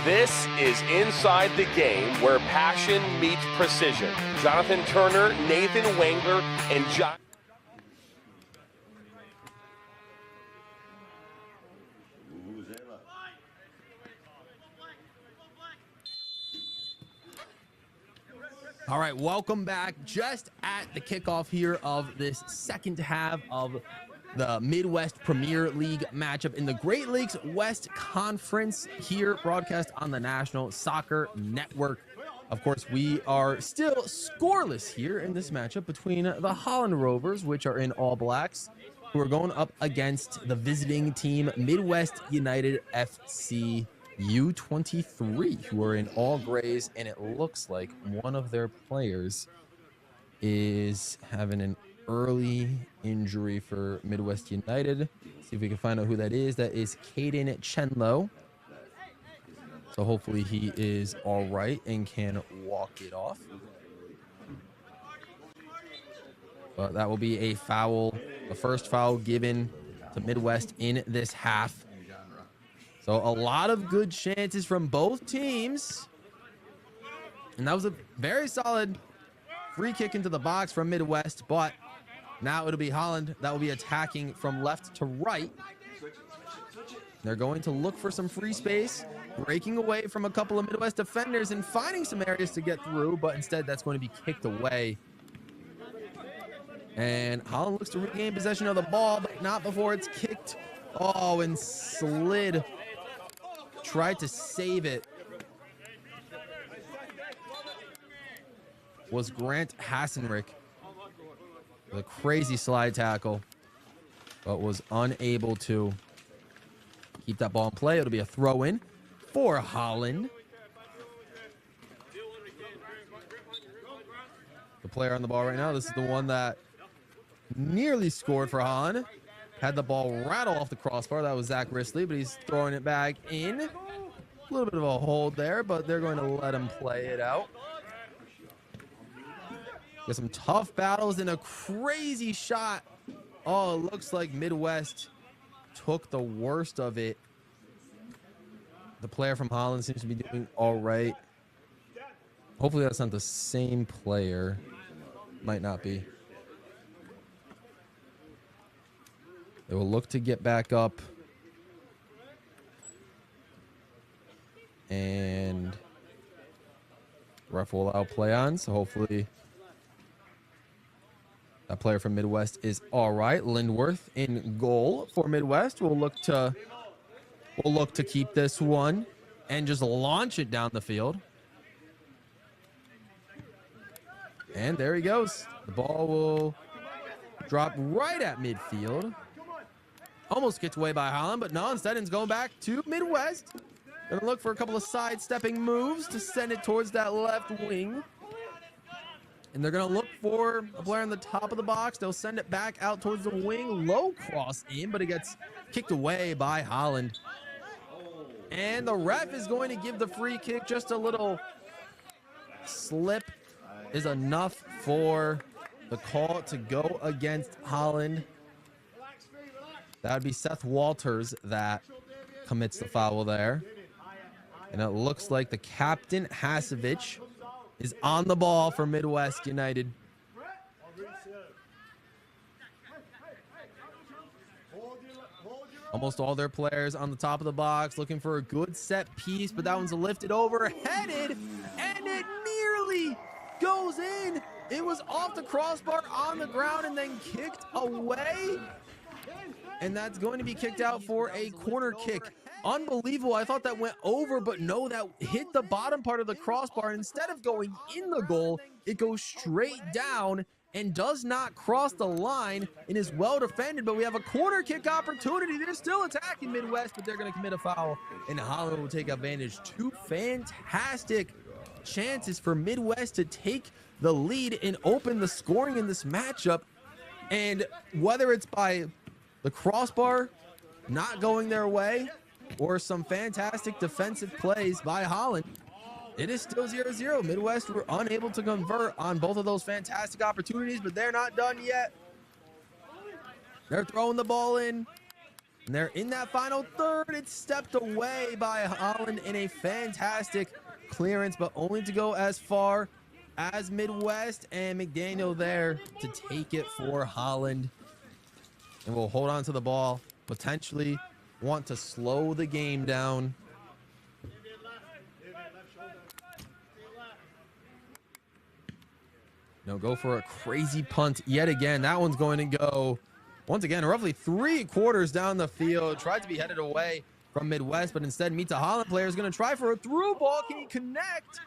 This is Inside the Game, where passion meets precision. Jonathan Turner, Nathan Wengler, and John. All right, welcome back. Just at the kickoff here of this second half of the Midwest Premier League matchup in the Great Lakes West Conference here, broadcast on the National Soccer Network. Of course, we are still scoreless here in this matchup between the Holland Rovers, which are in all blacks, who are going up against the visiting team Midwest United FC U23, who are in all grays, and it looks like one of their players is having an early injury for Midwest United. See if we can find out who that is. That is Caden Chenlo. So hopefully he is all right and can walk it off. But that will be a foul, the first foul given to Midwest in this half. So a lot of good chances from both teams. And that was a very solid free kick into the box from Midwest, but now it'll be Holland that will be attacking from left to right. They're going to look for some free space, breaking away from a couple of Midwest defenders and finding some areas to get through, but instead that's going to be kicked away. And Holland looks to regain possession of the ball, but not before it's kicked. Oh, and slid. Tried to save it. Was Grant Hassenrick with a crazy slide tackle, but was unable to keep that ball in play. It'll be a throw in for Holland. The player on the ball right now, this is the one that nearly scored for Holland. Had the ball rattle off the crossbar. That was Zach Risley, but he's throwing it back in. A little bit of a hold there, but they're going to let him play it out. Got some tough battles and a crazy shot. Oh, it looks like Midwest took the worst of it. The player from Holland seems to be doing all right. Hopefully that's not the same player. Might not be. They will look to get back up. And ref will allow play on, so hopefully that player from Midwest is all right. Lindworth in goal for Midwest. We'll look to keep this one and just launch it down the field. And there he goes. The ball will drop right at midfield. Almost gets away by Holland, but no, instead it's going back to Midwest. Gonna look for a couple of sidestepping moves to send it towards that left wing. And they're gonna look for a player on the top of the box. They'll send it back out towards the wing. Low cross in, but it gets kicked away by Holland. And the ref is going to give the free kick. Just a little slip is enough for the call to go against Holland. That would be Seth Walters that commits the foul there. And it looks like the captain, Hasevich, is on the ball for Midwest United. Almost all their players on the top of the box looking for a good set piece, but that one's lifted over, headed, and it nearly goes in. It was off the crossbar on the ground and then kicked away. And that's going to be kicked out for a corner kick. Unbelievable. I thought that went over, but no, that hit the bottom part of the crossbar. Instead of going in the goal, it goes straight down and does not cross the line and is well defended. But we have a corner kick opportunity. They're still attacking Midwest, but they're going to commit a foul, and Holland will take advantage. Two fantastic chances for Midwest to take the lead and open the scoring in this matchup. And whether it's by the crossbar not going their way or some fantastic defensive plays by Holland, it is still 0-0. Midwest were unable to convert on both of those fantastic opportunities, but they're not done yet. They're throwing the ball in, and they're in that final third. It's stepped away by Holland in a fantastic clearance, but only to go as far as Midwest, and McDaniel there to take it for Holland. And we'll hold on to the ball, potentially want to slow the game down. No, go for a crazy punt yet again. That one's going to go, once again, roughly 3/4 down the field. Tried to be headed away from Midwest, but instead meets a Holland player. Is going to try for a through ball. Can he connect?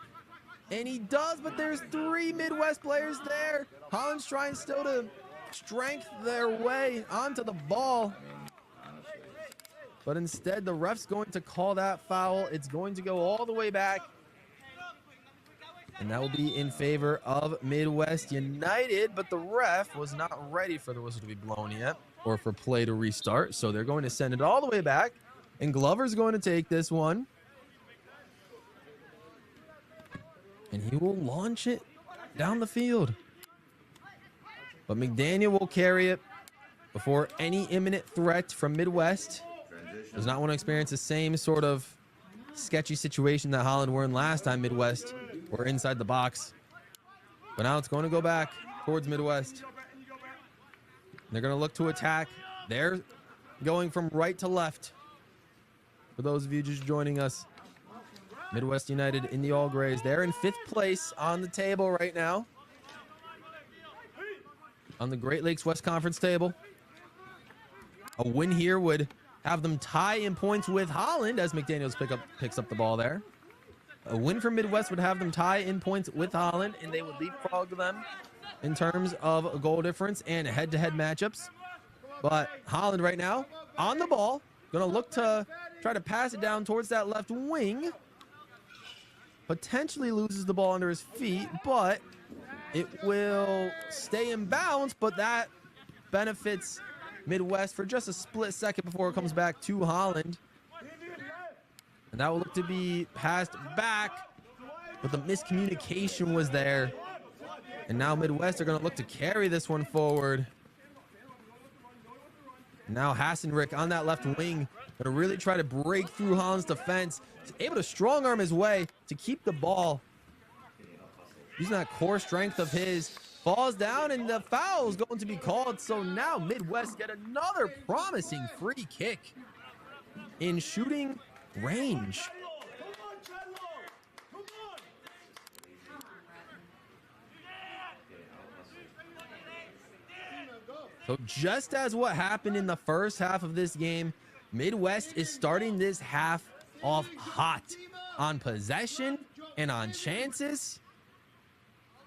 And he does, but there's 3 Midwest players there. Holland's trying still to strength their way onto the ball. But instead, the ref's going to call that foul. It's going to go all the way back. And that will be in favor of Midwest United. But the ref was not ready for the whistle to be blown yet or for play to restart. So they're going to send it all the way back. And Glover's going to take this one. And he will launch it down the field. But McDaniel will carry it before any imminent threat from Midwest. Does not want to experience the same sort of sketchy situation that Holland were in last time Midwest were inside the box. But now it's going to go back towards Midwest. They're going to look to attack. They're going from right to left. For those of you just joining us, Midwest United in the All Grays. They're in 5th place on the table right now. On the Great Lakes West Conference table. A win here would have them tie in points with Holland as McDaniels picks up the ball there. A win for Midwest would have them tie in points with Holland, and they would leapfrog them in terms of a goal difference and head-to-head matchups. But Holland right now on the ball, going to look to try to pass it down towards that left wing. Potentially loses the ball under his feet, but it will stay in bounds, but that benefits Midwest for just a split second before it comes back to Holland. And that will look to be passed back, but the miscommunication was there. And now Midwest are going to look to carry this one forward. Now Hassenrick on that left wing, going to really try to break through Holland's defense. He's able to strong arm his way to keep the ball. Using that core strength of his, falls down, and the foul is going to be called. So now Midwest get another promising free kick in shooting range. So just as what happened in the first half of this game, Midwest is starting this half off hot on possession and on chances.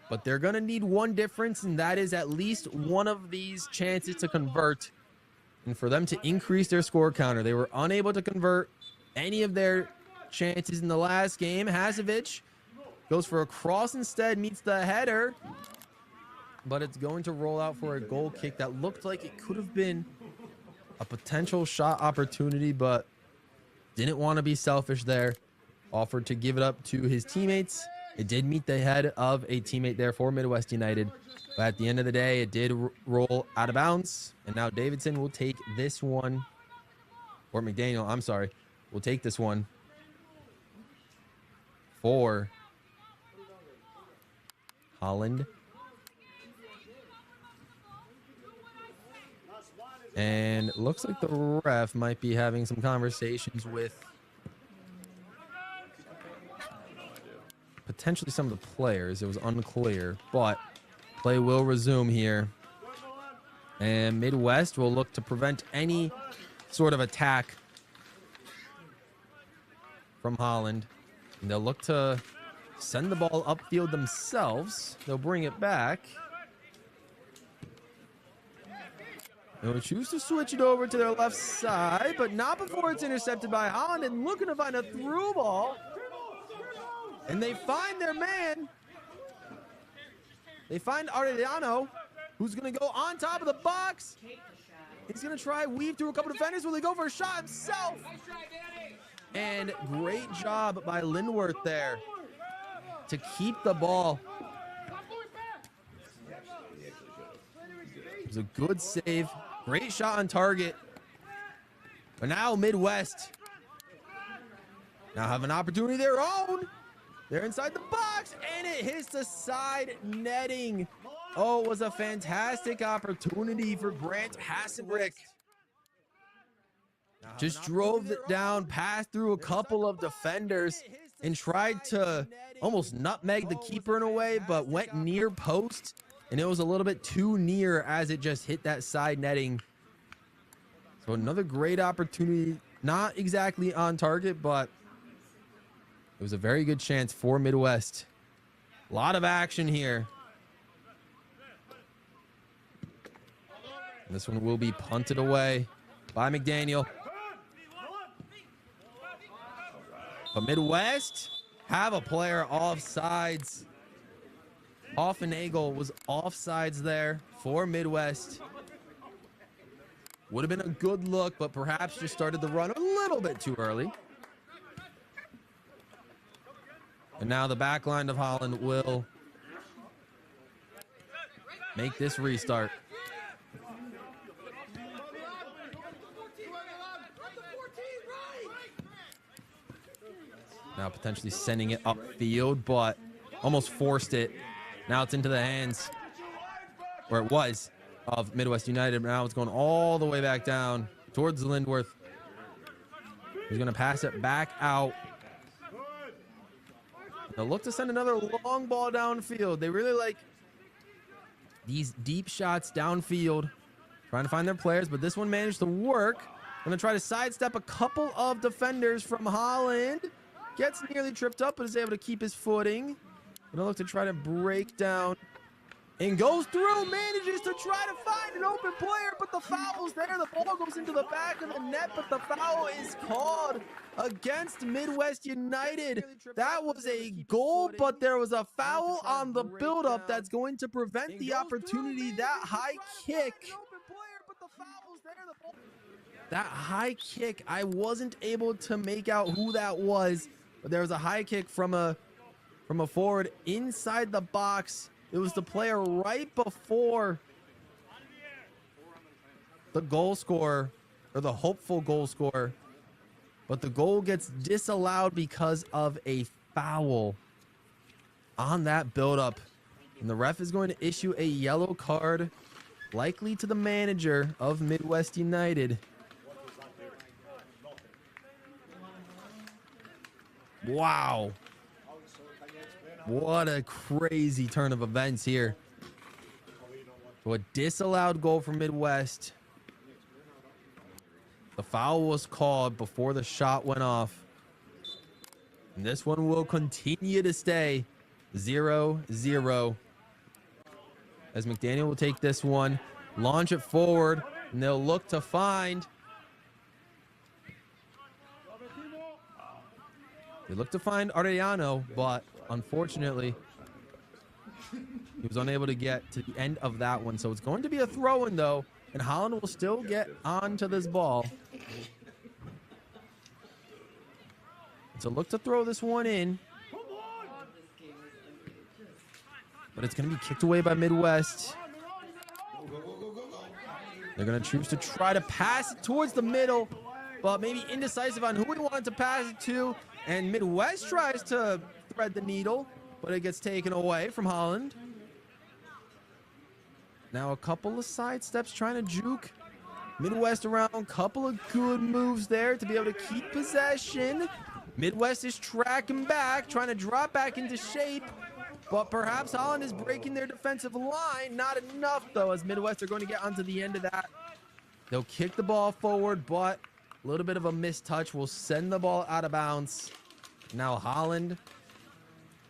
But they're going to need one difference, and that is at least one of these chances to convert. And for them to increase their score counter, they were unable to convert any of their chances in the last game. Hazovic goes for a cross instead, meets the header. But it's going to roll out for a goal kick that looked like it could have been a potential shot opportunity, but didn't want to be selfish there. Offered to give it up to his teammates. It did meet the head of a teammate there for Midwest United. But at the end of the day, it did roll out of bounds. And now Davidson will take this one. Or McDaniel, I'm sorry. Will take this one for Holland. And it looks like the ref might be having some conversations with potentially some of the players. It was unclear, but play will resume here. And Midwest will look to prevent any sort of attack from Holland. And they'll look to send the ball upfield themselves. They'll bring it back. They'll choose to switch it over to their left side, but not before it's intercepted by Holland, and looking to find a through ball. And they find their man. They find Arellano, who's going to go on top of the box. He's going to try weave through a couple defenders. Will he go for a shot himself? And great job by Lindworth there to keep the ball. It was a good save. Great shot on target. But now Midwest now have an opportunity of their own. They're inside the box, and it hits the side netting. Oh, it was a fantastic opportunity for Grant Hassenrick. Just drove it down, passed through a couple of defenders, and tried to almost nutmeg the keeper in a way, but went near post and it was a little bit too near as it just hit that side netting. So another great opportunity, not exactly on target, but it was a very good chance for Midwest. A lot of action here. And this one will be punted away by McDaniel. But Midwest have a player offsides. Offenagel was offsides there for Midwest. Would have been a good look, but perhaps just started the run a little bit too early. And now the back line of Holland will make this restart. Now potentially sending it upfield, but almost forced it. Now it's into the hands, where it was, of Midwest United. Now it's going all the way back down towards Lindworth. He's going to pass it back out. They'll look to send another long ball downfield. They really like these deep shots downfield, trying to find their players, but this one managed to work. Going to try to sidestep a couple of defenders from Holland. Gets nearly tripped up, but is able to keep his footing. Going to look to try to break down and goes through, manages to try to find an open player, but the foul's there. The ball goes into the back of the net, but the foul is called against Midwest United. That was a goal, but there was a foul on the buildup that's going to prevent the opportunity. That high kick. That high kick, I wasn't able to make out who that was, but there was a high kick from a forward inside the box. It was the player right before the goal scorer, or the hopeful goal scorer, but the goal gets disallowed because of a foul on that buildup. And the ref is going to issue a yellow card, likely to the manager of Midwest United. Wow. What a crazy turn of events here. So a disallowed goal for Midwest. The foul was called before the shot went off. And this one will continue to stay 0-0. As McDaniel will take this one, launch it forward, and they'll look to find... They look to find Arellano, but unfortunately, he was unable to get to the end of that one. So it's going to be a throw-in, though, and Holland will still get onto this ball. So look to throw this one in. But it's going to be kicked away by Midwest. They're going to choose to try to pass it towards the middle, but maybe indecisive on who he wanted to pass it to. And Midwest tries to thread the needle, but it gets taken away from Holland. Now a couple of side steps trying to juke Midwest around. Couple of good moves there to be able to keep possession. Midwest is tracking back, trying to drop back into shape, but perhaps Holland is breaking their defensive line. Not enough, though, as Midwest are going to get onto the end of that. They'll kick the ball forward, but a little bit of a missed touch will send the ball out of bounds. Now Holland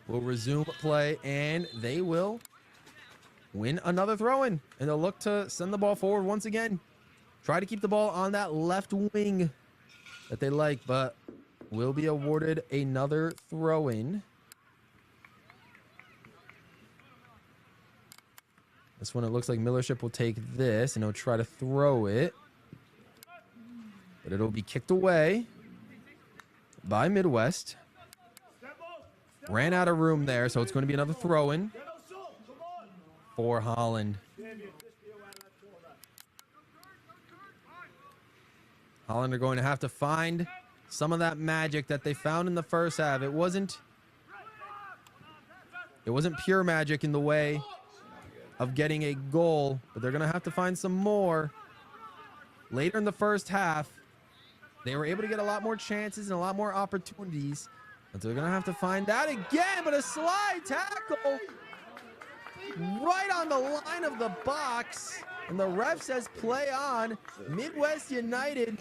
will resume play, and they will win another throw-in. And they'll look to send the ball forward once again. Try to keep the ball on that left wing that they like, but will be awarded another throw-in. This one, it looks like Millership will take this, and he'll try to throw it. But it'll be kicked away by Midwest. Ran out of room there, so it's going to be another throw-in for Holland. Holland are going to have to find some of that magic that they found in the first half. It wasn't pure magic in the way of getting a goal, but they're going to have to find some more. Later in the first half, they were able to get a lot more chances and a lot more opportunities, but they're going to have to find that again. But a slide tackle right on the line of the box. And the ref says play on. Midwest United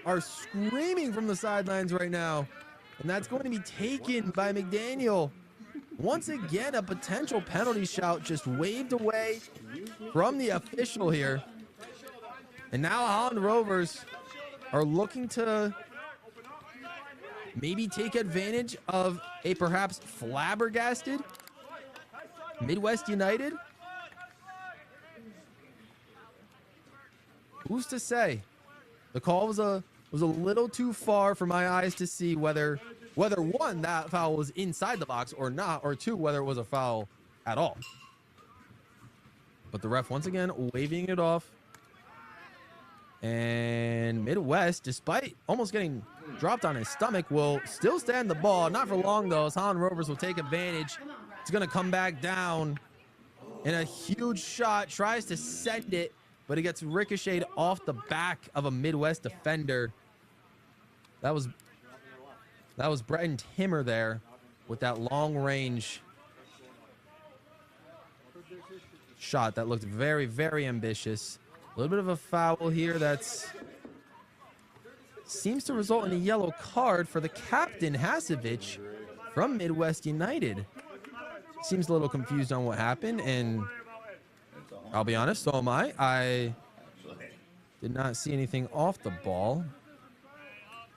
are screaming from the sidelines right now. And that's going to be taken by McDaniel. Once again, a potential penalty shout just waved away from the official here. And now Holland Rovers are looking to maybe take advantage of a perhaps flabbergasted Midwest United. Who's to say? The call was a little too far for my eyes to see whether one, that foul was inside the box or not, or two, whether it was a foul at all. But the ref once again waving it off. And Midwest, despite almost getting dropped on his stomach, will still stand the ball. Not for long though, as Holland Rovers will take advantage. It's gonna come back down. And a huge shot, tries to send it, but it gets ricocheted off the back of a Midwest defender. That was Bretton Timmer there with that long range shot that looked very, very ambitious. A little bit of a foul here that's seems to result in a yellow card for the captain, Hasevich, from Midwest United. Seems a little confused on what happened, and I'll be honest, so am I. I did not see anything off the ball,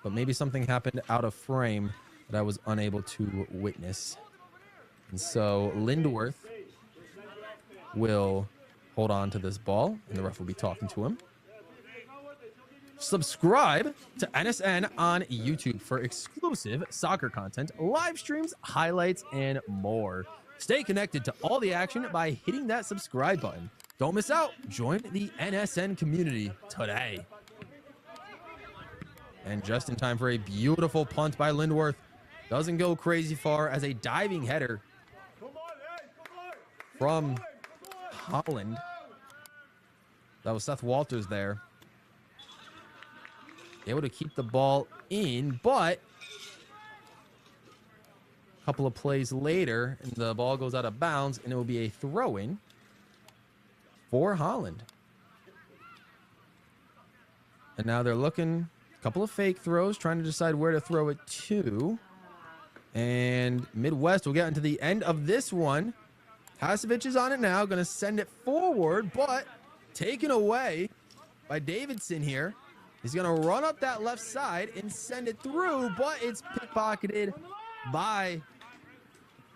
but maybe something happened out of frame that I was unable to witness. And so Lindworth will hold on to this ball, and the ref will be talking to him. Subscribe to NSN on YouTube for exclusive soccer content, live streams, highlights, and more. Stay connected to all the action by hitting that subscribe button. Don't miss out. Join the NSN community today. And just in time for a beautiful punt by Lindworth. Doesn't go crazy far as a diving header from Holland. That was Seth Walters there. Able to keep the ball in, but a couple of plays later, and the ball goes out of bounds, and it will be a throw-in for Holland. And now they're looking, a couple of fake throws, trying to decide where to throw it to. And Midwest will get into the end of this one. Hasevich is on it now, going to send it forward, but taken away by Davidson here. He's going to run up that left side and send it through, but it's pickpocketed by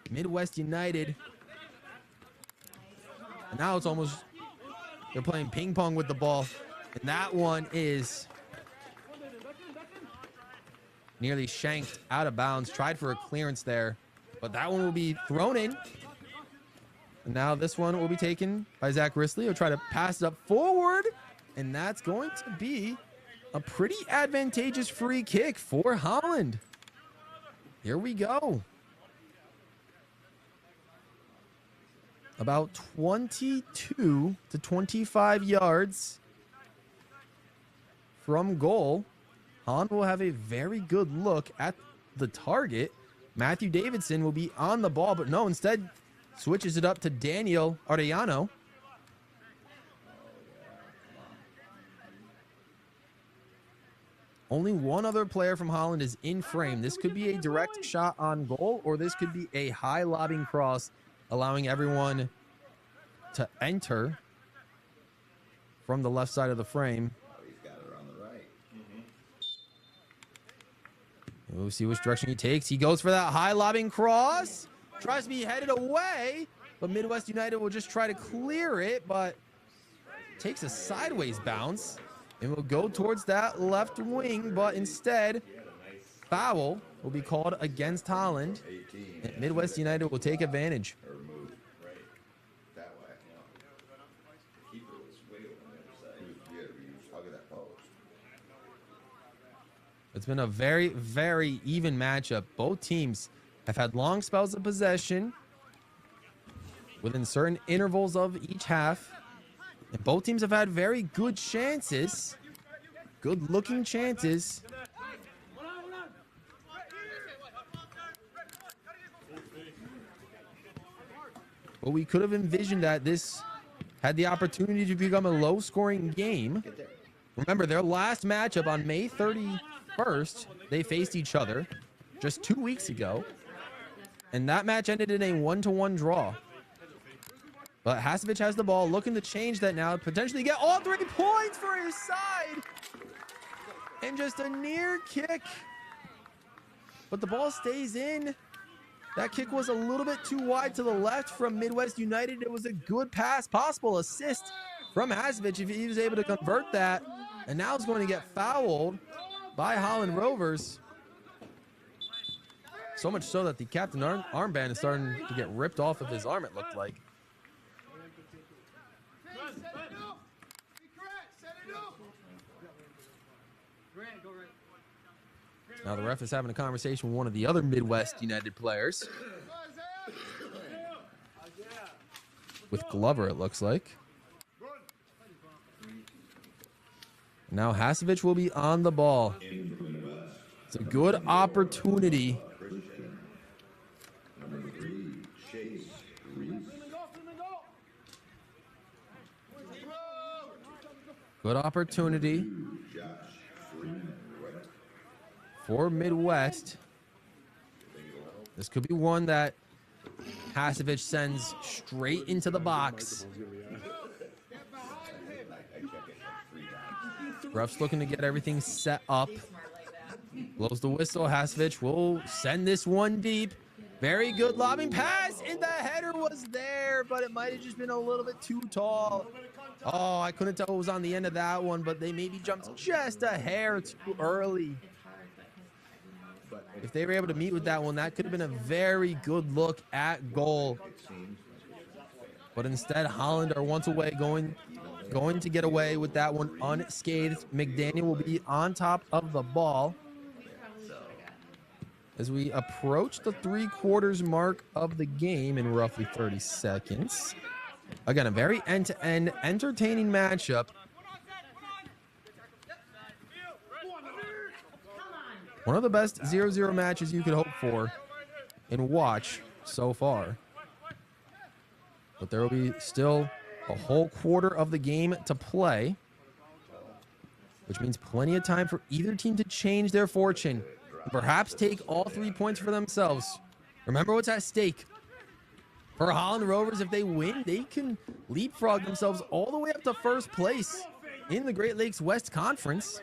Midwest United. And now it's almost, they're playing ping pong with the ball. And that one is nearly shanked out of bounds. Tried for a clearance there, but that one will be thrown in. And now this one will be taken by Zach Risley. He'll try to pass it up forward, and that's going to be a pretty advantageous free kick for Holland. Here we go. About 22 to 25 yards from goal. Holland will have a very good look at the target. Matthew Davidson will be on the ball, but no, instead switches it up to Daniel Arellano. Only one other player from Holland is in frame. This could be a direct shot on goal, or this could be a high lobbing cross, allowing everyone to enter from the left side of the frame. Oh, he's got it on the right. We'll see which direction he takes. He goes for that high lobbing cross. Tries to be headed away, but Midwest United will just try to clear it, but takes a sideways bounce. And will go towards that left wing, but instead, foul will be called against Holland. And Midwest United will take advantage. Or move right that way. The keeper was way over on the other side. He was hugging that post. It's been a very, very even matchup. Both teams have had long spells of possession within certain intervals of each half. And both teams have had very good chances, good-looking chances. but we could have envisioned that this had the opportunity to become a low-scoring game. Remember, their last matchup on May 31st, they faced each other just 2 weeks ago, and that match ended in a 1-1 draw. But Hasevich has the ball, looking to change that now, potentially get all 3 points for his side. And just a near kick. But the ball stays in. That kick was a little bit too wide to the left from Midwest United. It was a good pass, possible assist from Hasevich if he was able to convert that. And now he's going to get fouled by Holland Rovers. So much so that the captain armband is starting to get ripped off of his arm, it looked like. Now the ref is having a conversation with one of the other Midwest United players. With Glover, it looks like. Now Hasevich will be on the ball. It's a good opportunity. Good opportunity for Midwest. This could be one that Hasevich sends straight into the box. Ref's looking to get everything set up. Blows the whistle. Hasevich will send this one deep. Very good lobbing pass, and the header was there, but it might have just been a little bit too tall. Oh, I couldn't tell what was on the end of that one, but they maybe jumped just a hair too early. If they were able to meet with that one, that could have been a very good look at goal. But instead, Holland are once away, going to get away with that one unscathed. McDaniel will be on top of the ball as we approach the 3/4 mark of the game in roughly 30 seconds. Again, a very end-to-end entertaining matchup. One of the best 0-0 matches you could hope for and watch so far. But there will be still a whole quarter of the game to play, which means plenty of time for either team to change their fortune and perhaps take all 3 points for themselves. Remember what's at stake. For Holland Rovers, if they win, they can leapfrog themselves all the way up to first place in the Great Lakes West Conference.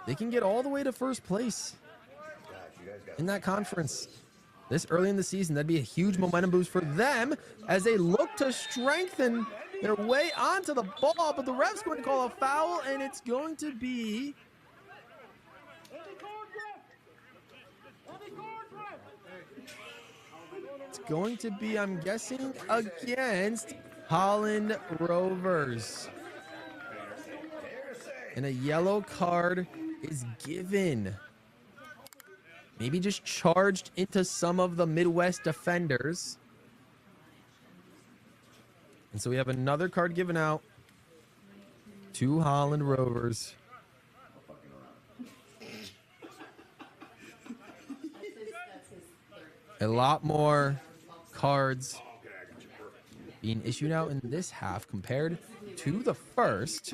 They can get all the way to first place in that conference this early in the season. That'd be a huge momentum boost for them as they look to strengthen their way onto the ball. But the ref's going to call a foul, and it's going to be I'm guessing, against Holland Rovers. And a yellow card is given. Maybe just charged into some of the Midwest defenders. And so we have another card given out to Holland Rovers. A lot more cards being issued out in this half compared to the first.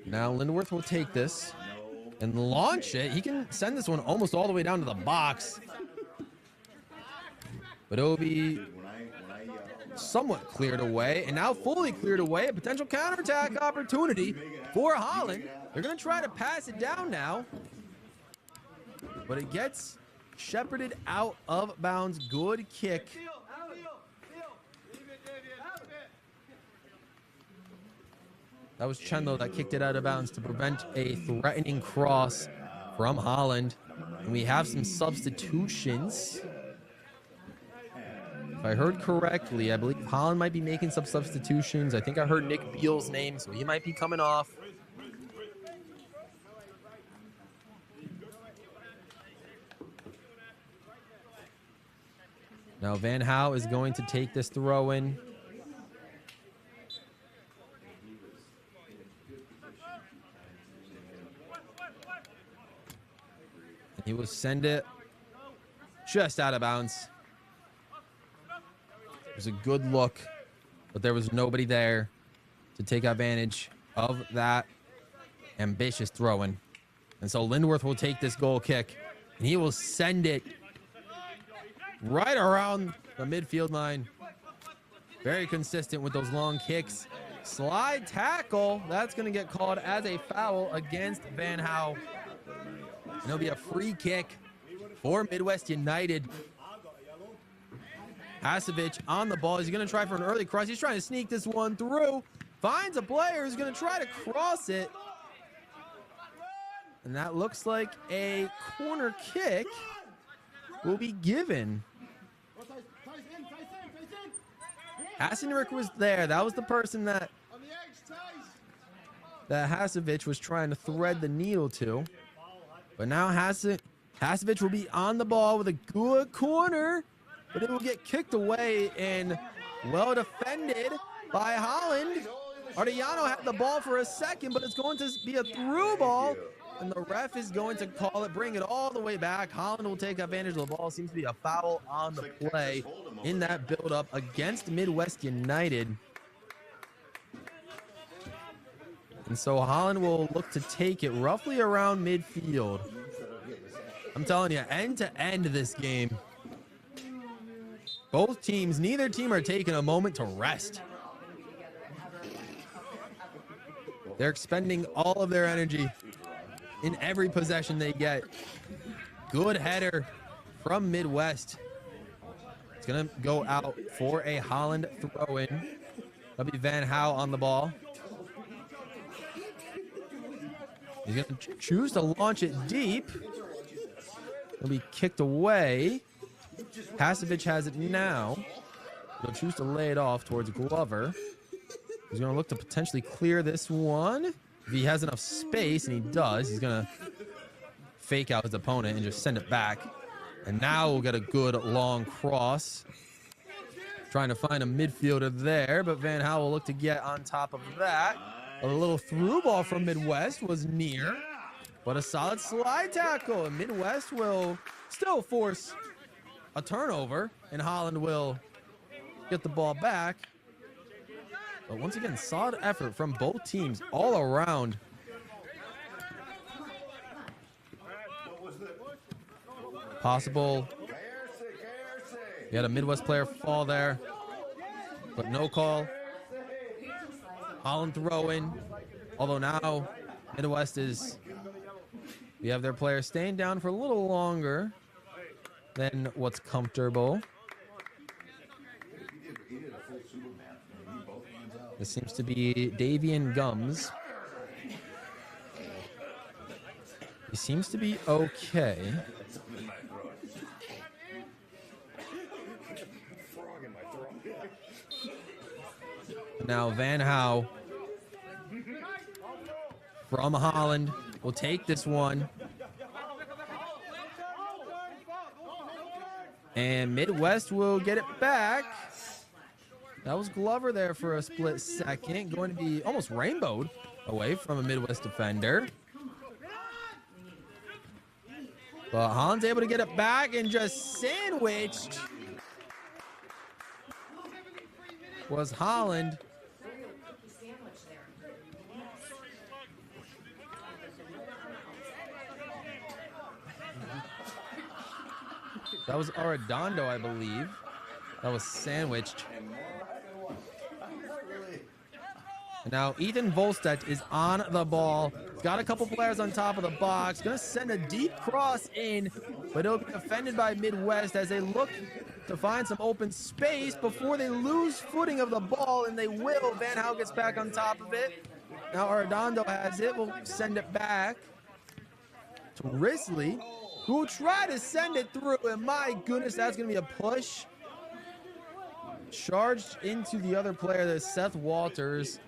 Now Lindworth will take this and launch it. He can send this one almost all the way down to the box. But it will be somewhat cleared away, and now fully cleared away. A potential counterattack opportunity for Holland. They're going to try to pass it down now, but it gets shepherded out of bounds. Good kick. That was Chenlo that kicked it out of bounds to prevent a threatening cross from Holland. And we have some substitutions. If I heard correctly, I believe Holland might be making some substitutions. I think I heard Nick Beal's name, so he might be coming off. Now Van Houw is going to take this throw in. He will send it just out of bounds. It was a good look, but there was nobody there to take advantage of that ambitious throw-in. And so Lindworth will take this goal kick, and he will send it right around the midfield line. Very consistent with those long kicks. Slide tackle. That's going to get called as a foul against Van Houw. And it'll be a free kick for Midwest United. Hasevich on the ball. He's going to try for an early cross. He's trying to sneak this one through. Finds a player who's going to try to cross it. And that looks like a corner kick will be given. Hasenrick was there. That was the person that Hasevich was trying to thread the needle to. But now Hasevich will be on the ball with a good corner, but it will get kicked away and well defended by Holland. Arellano had the ball for a second, but it's going to be a through ball, and the ref is going to call it, bring it all the way back. Holland will take advantage of the ball. Seems to be a foul on the play in that build-up against Midwest United. And so Holland will look to take it roughly around midfield. I'm telling you, end to end this game. Both teams, neither team are taking a moment to rest. They're expending all of their energy in every possession they get. Good header from Midwest. It's going to go out for a Holland throw-in. That'll be Van Houw on the ball. He's going to choose to launch it deep. It'll be kicked away. Hasevich has it now. He'll choose to lay it off towards Glover. He's going to look to potentially clear this one. If he has enough space, and he does, he's going to fake out his opponent and just send it back. And now we'll get a good long cross. Trying to find a midfielder there, but Van Houw will look to get on top of that. A little through ball from Midwest was near, but a solid slide tackle. And Midwest will still force a turnover, and Holland will get the ball back. But once again, solid effort from both teams all around. Possible. You had a Midwest player fall there, but no call. Holland throw in. Although now Midwest we have their players staying down for a little longer than what's comfortable. This seems to be Davian Gums. He seems to be okay. Now Van Houw from Holland will take this one. And Midwest will get it back. That was Glover there for a split second. Going to be almost rainbowed away from a Midwest defender. But Holland's able to get it back and just sandwiched was Holland. That was Arredondo, I believe. That was sandwiched. And now Ethan Volstedt is on the ball. He's got a couple players on top of the box. Gonna send a deep cross in, but it'll be defended by Midwest as they look to find some open space before they lose footing of the ball, and they will. Van Houw gets back on top of it. Now Arredondo has it. We'll send it back to Risley, who will try to send it through, and my goodness, that's gonna be a push. Charged into the other player, there's Seth Walters.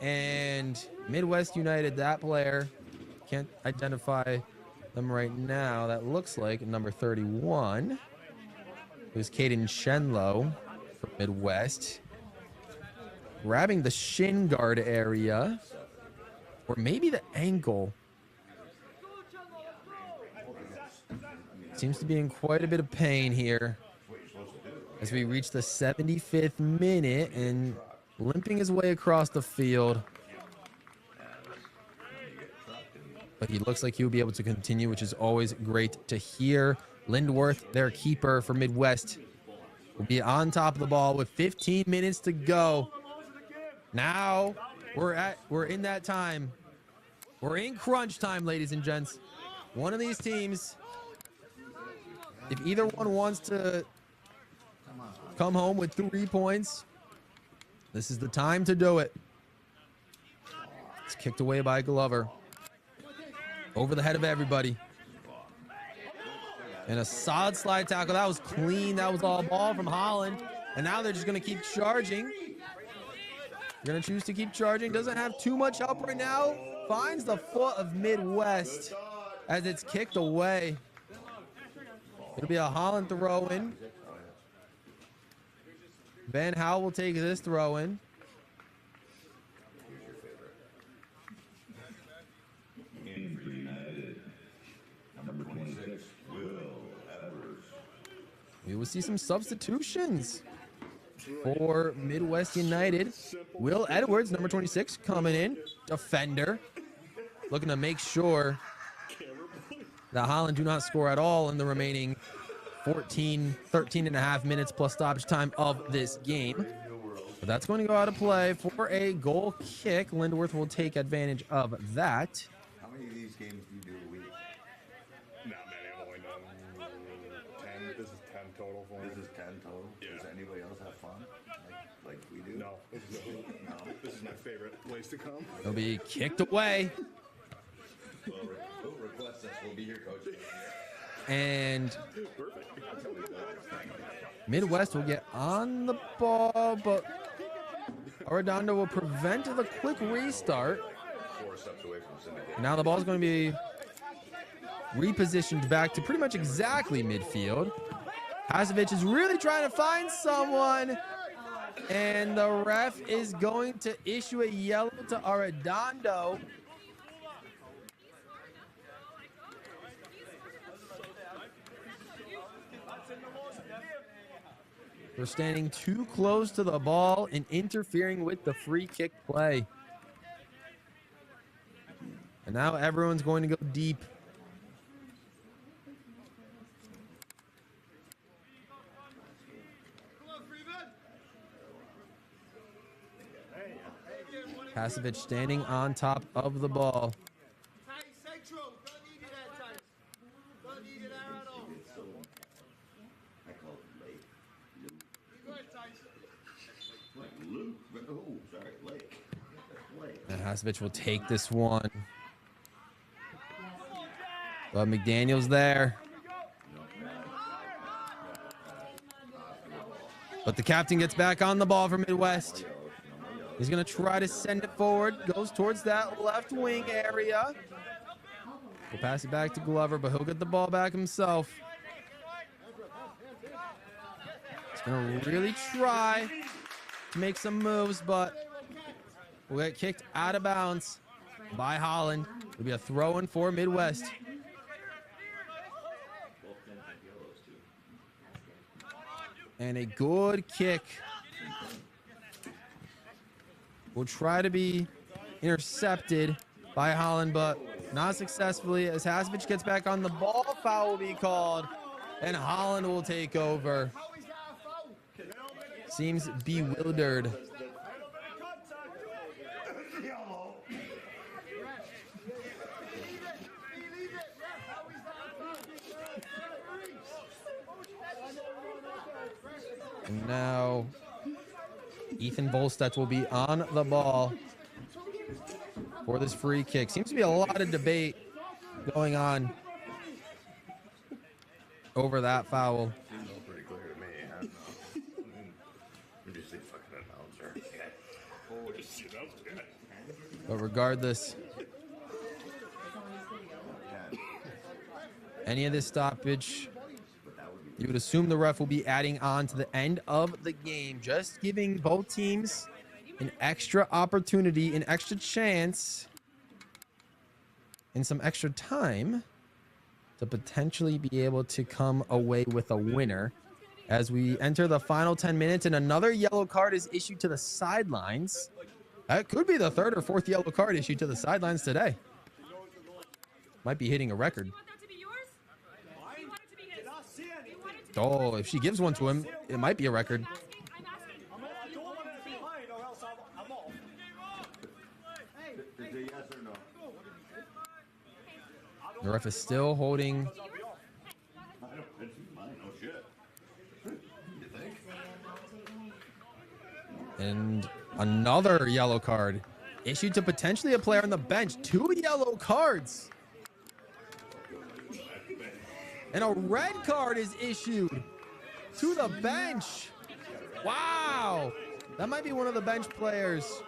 And Midwest United, that player, can't identify them right now. That looks like number 31. It was Caden Shenlow from Midwest. Grabbing the shin guard area. Or maybe the ankle. Seems to be in quite a bit of pain here as we reach the 75th minute and limping his way across the field. But he looks like he'll be able to continue, which is always great to hear. Lindworth, their keeper for Midwest, will be on top of the ball with 15 minutes to go. Now we're in that time. We're in crunch time, ladies and gents. One of these teams, if either one wants to come home with 3 points, this is the time to do it. It's kicked away by Glover. Over the head of everybody. And a solid slide tackle. That was clean. That was all ball from Holland. And now they're just going to keep charging. They're going to choose to keep charging. Doesn't have too much help right now. Finds the foot of Midwest as it's kicked away. It'll be a Holland throw in. Van Howell will take this throw in. We will see some substitutions for Midwest United. Will Edwards, number 26, coming in. Defender. Looking to make sure that Holland do not score at all in the remaining 13 and a half minutes plus stoppage time of this game. But that's going to go out of play for a goal kick. Lindworth will take advantage of that. How many of these games do you do a week? Not many. I've only done 10. This is 10 total for me. This is 10 total? Yeah. Does anybody else have fun? Like we do? No. This is my favorite place to come. It'll be kicked away. We'll request this. We'll be here, coach. And Midwest will get on the ball, but Arredondo will prevent the quick restart. 4 steps away from syndicate. Now the ball is going to be repositioned back to pretty much exactly midfield. Hasevich is really trying to find someone, and the ref is going to issue a yellow to Arredondo. We're standing too close to the ball and interfering with the free kick play. And now everyone's going to go deep. Pasevich standing on top of the ball. I call it late. Luke. Oh, sorry, Lake. Lake. And Hasevich will take this one. But McDaniel's there. But the captain gets back on the ball for Midwest. He's going to try to send it forward. Goes towards that left wing area. We'll pass it back to Glover, but he'll get the ball back himself. He's going to really try to make some moves, but we'll get kicked out of bounds by Holland. It'll be a throw-in for Midwest. And a good kick. Will try to be intercepted by Holland, but not successfully as Hasevich gets back on the ball. Foul will be called, and Holland will take over. Seems bewildered. And now Ethan Volstedt will be on the ball for this free kick. Seems to be a lot of debate going on over that foul. Seems all pretty clear to me. I don't know. I'm just a fucking announcer. But regardless, any of this stoppage, you would assume the ref will be adding on to the end of the game, just giving both teams an extra opportunity, an extra chance, and some extra time to potentially be able to come away with a winner as we enter the final 10 minutes, and another yellow card is issued to the sidelines. That could be the third or fourth yellow card issued to the sidelines today. Might be hitting a record. Oh, if she gives one to him, it might be a record. Is it yes or no? The ref is still holding. It's mine. Oh shit. You think? And another yellow card issued to potentially a player on the bench. 2 yellow cards. And a red card is issued to the bench. Wow. That might be one of the bench players,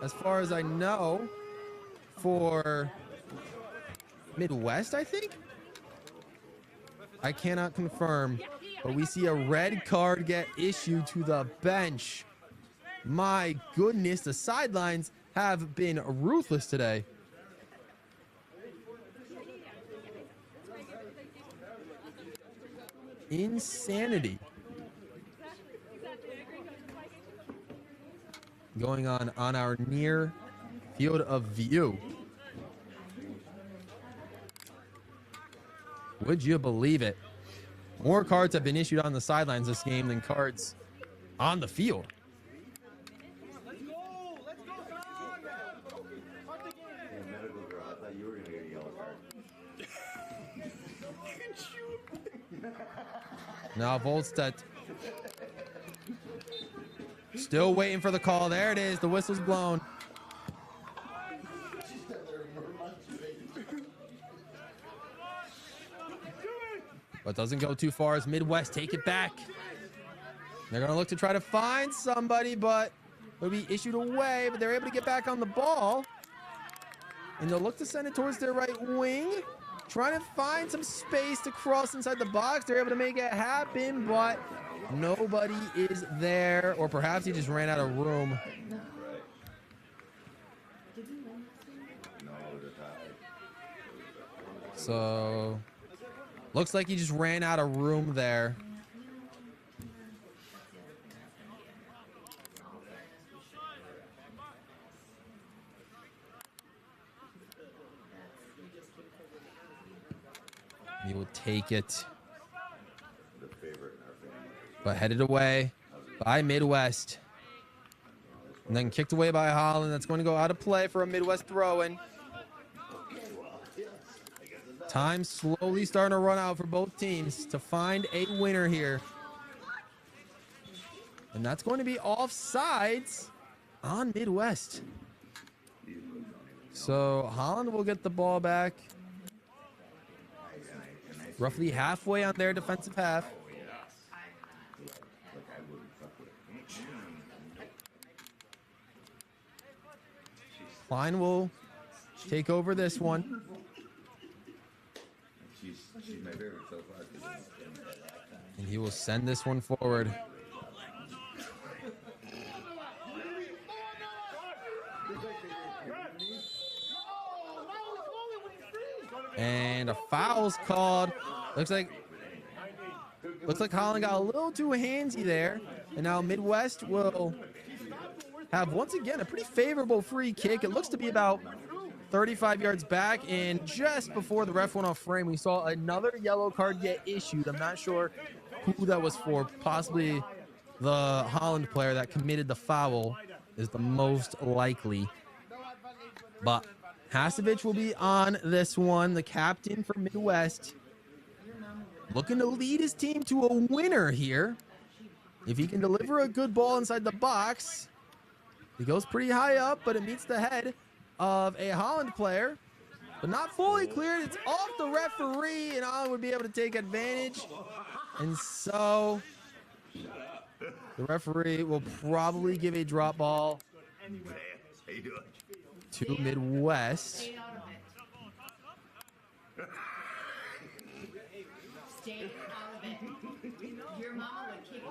as far as I know, for Midwest, I think. I cannot confirm, but we see a red card get issued to the bench. My goodness, the sidelines have been ruthless today. Insanity going on our near field of view. Would you believe it? More cards have been issued on the sidelines this game than cards on the field. Hey, medical girl, I thought you were gonna get a yellow card. Now Volstedt still waiting for the call. There it is. The whistle's blown. But doesn't go too far as Midwest take it back. They're going to look to try to find somebody, but it'll be issued away. But they're able to get back on the ball. And they'll look to send it towards their right wing. Trying to find some space to cross inside the box. They're able to make it happen, but nobody is there. Or perhaps he just ran out of room. So, looks like he just ran out of room there. He will take it. But headed away by Midwest. And then kicked away by Holland. That's going to go out of play for a Midwest throw-in. Time slowly starting to run out for both teams to find a winner here. And that's going to be offsides on Midwest. So Holland will get the ball back. Roughly halfway on their defensive half. Klein will take over this one. She's my favorite so far. And he will send this one forward. And a foul's called. Looks like Holland got a little too handsy there. And now Midwest will have once again a pretty favorable free kick. It looks to be about 35 yards back, and just before the ref went off frame, we saw another yellow card get issued. I'm not sure who that was for. Possibly the Holland player that committed the foul is the most likely. But Hasevich will be on this one, the captain for Midwest. Looking to lead his team to a winner here. If he can deliver a good ball inside the box, he goes pretty high up, but it meets the head of a Holland player, but not fully cleared. It's off the referee, and Holland would be able to take advantage. And so the referee will probably give a drop ball to Midwest. Stay out of it. Your mama would kick you.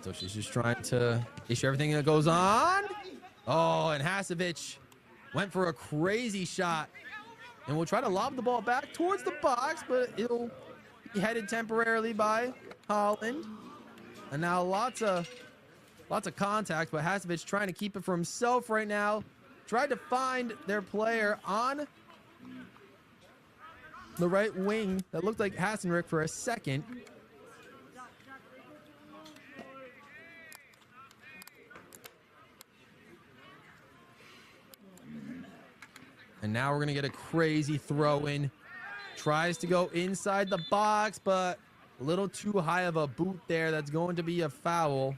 So she's just trying to issue everything that goes on. Oh, and Hasevich Went for a crazy shot. And will try to lob the ball back towards the box, but it'll be headed temporarily by Holland. And now lots of contact, but Hasevich trying to keep it for himself right now. Tried to find their player on the right wing that looked like Hassenrick for a second. And now we're going to get a crazy throw in. Tries to go inside the box, but a little too high of a boot there. That's going to be a foul.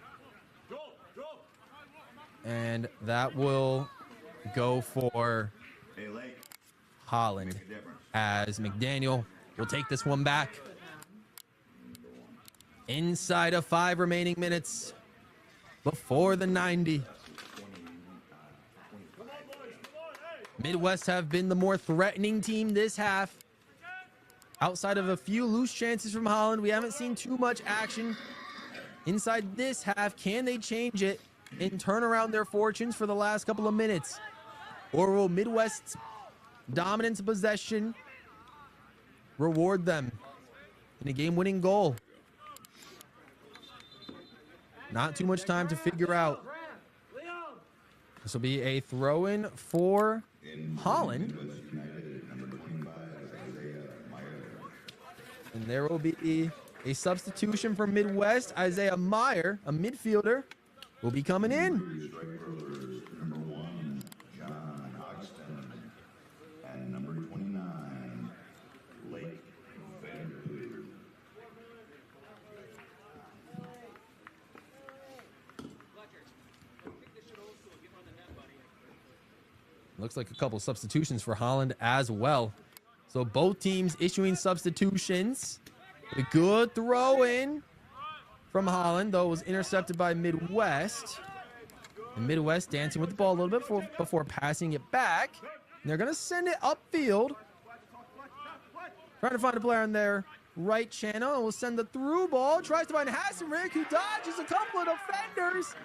And that will go for Holland, as McDaniel will take this one back. Inside of 5 remaining minutes before the 90. Midwest have been the more threatening team this half. Outside of a few loose chances from Holland, we haven't seen too much action inside this half. Can they change it and turn around their fortunes for the last couple of minutes? Or will Midwest's dominance of possession reward them in a game-winning goal? Not too much time to figure out. This will be a throw-in for Holland. And there will be a substitution for Midwest. Isaiah Meyer, a midfielder, will be coming in. Number 1, John Hoxton. And number 29, Lake Vancouver. Looks like a couple substitutions for Holland as well. So both teams issuing substitutions. A good throw in from Holland, though it was intercepted by Midwest. And Midwest dancing with the ball a little bit before passing it back. And they're going to send it upfield. Trying to find a player in their right channel. And we'll send the through ball. Tries to find Hassenrick, who dodges a couple of defenders.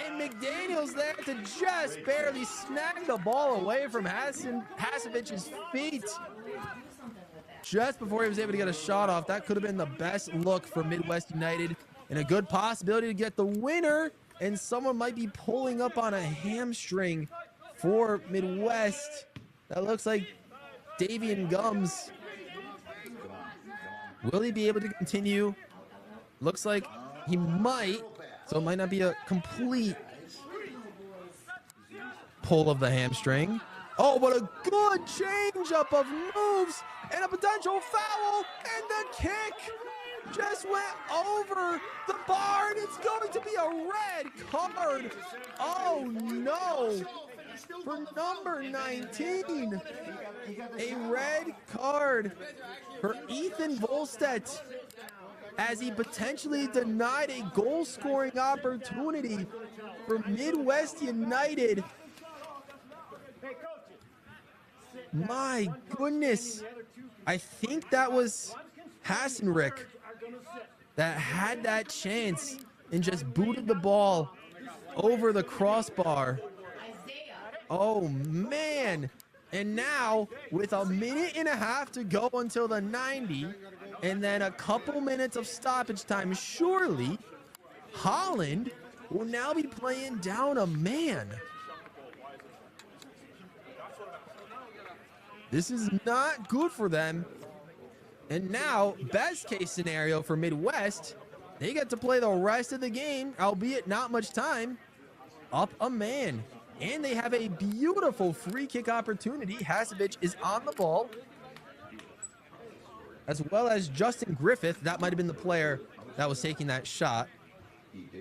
And McDaniel's there to just barely snag the ball away from Hasevich's feet. Just before he was able to get a shot off. That could have been the best look for Midwest United. And a good possibility to get the winner. And someone might be pulling up on a hamstring for Midwest. That looks like Davian Gums. Will he be able to continue? Looks like he might. So it might not be a complete pull of the hamstring. Oh, but a good change up of moves and a potential foul. And the kick just went over the bar. And it's going to be a red card. Oh, no. For number 19. A red card for Ethan Volstedt, as he potentially denied a goal-scoring opportunity for Midwest United. My goodness. I think that was Hassenrick that had that chance and just booted the ball over the crossbar. Oh, man. And now, with a minute and a half to go until the 90, and then a couple minutes of stoppage time, surely Holland will now be playing down a man. This is not good for them. And now, best case scenario for Midwest, they get to play the rest of the game, albeit not much time, up a man. And they have a beautiful free kick opportunity. Hasevich is on the ball, as well as Justin Griffith. That might have been the player that was taking that shot. In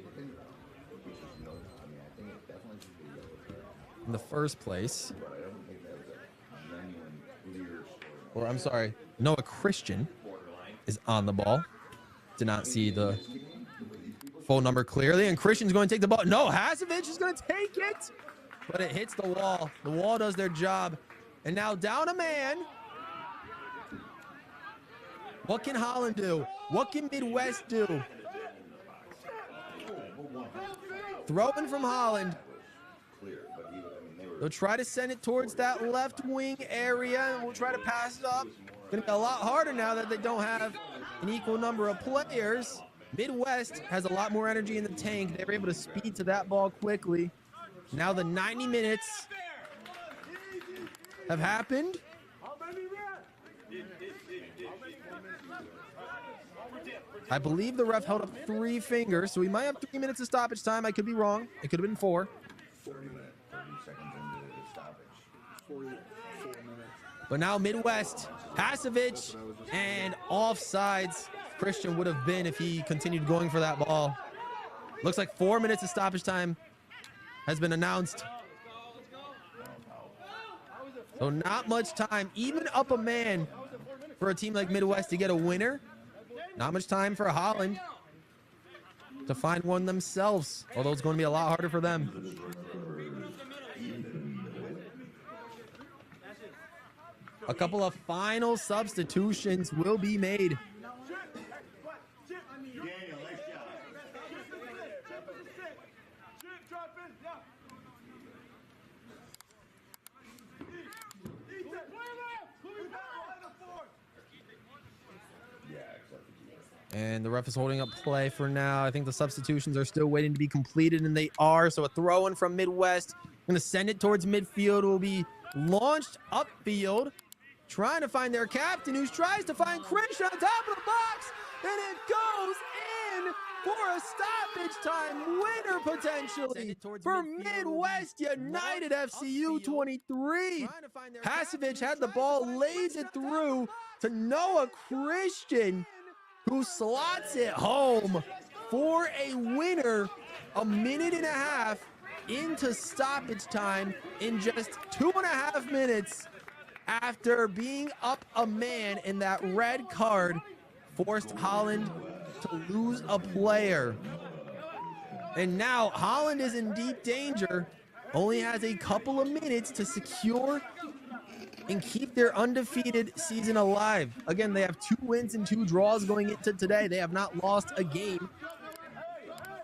the first place. Or I'm sorry, Noah Christian is on the ball. Did not see the full number clearly. And Christian's going to take the ball. No, Hasevich is going to take it. But it hits the wall. The wall does their job. And now down a man. What can Holland do? What can Midwest do? Throwing from Holland. They'll try to send it towards that left wing area, and we'll try to pass it up. Gonna be a lot harder now that they don't have an equal number of players. Midwest has a lot more energy in the tank. They were able to speed to that ball quickly. Now the 90 minutes have happened. I believe the ref held up 3 fingers, so we might have 3 minutes of stoppage time. I could be wrong. It could have been 4. 30 seconds into the stoppage. 4 minutes. But now Midwest, Pasovich, and offsides. Christian would have been if he continued going for that ball. Looks like 4 minutes of stoppage time has been announced. So not much time, even up a man for a team like Midwest to get a winner. Not much time for Holland to find one themselves, although it's going to be a lot harder for them. A couple of final substitutions will be made. And the ref is holding up play for now. I think the substitutions are still waiting to be completed, and they are. So a throw in from Midwest. Going to send it towards midfield. It will be launched upfield, trying to find their captain, who tries to find Christian on top of the box, and it goes in for a stoppage time winner potentially for Midwest United FCU 23. Pasovich had the ball, lays it through to Noah Christian, who slots it home for a winner. A minute and a half into stoppage time in just 2.5 minutes after being up a man, in that red card forced Holland to lose a player. And now Holland is in deep danger, only has a couple of minutes to secure and keep their undefeated season alive. Again, they have 2 wins and 2 draws going into today. They have not lost a game,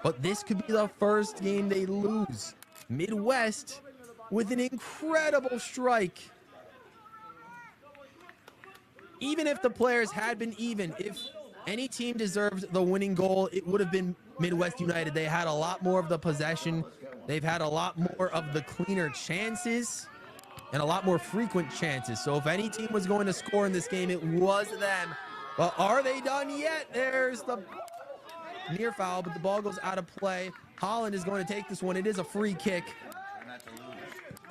but this could be the first game they lose. Midwest with an incredible strike. Even if the players had been even, if any team deserved the winning goal, it would have been Midwest United. They had a lot more of the possession. They've had a lot more of the cleaner chances and a lot more frequent chances. So if any team was going to score in this game, it was them. But are they done yet? There's the near foul, but the ball goes out of play. Holland is going to take this one. It is a free kick.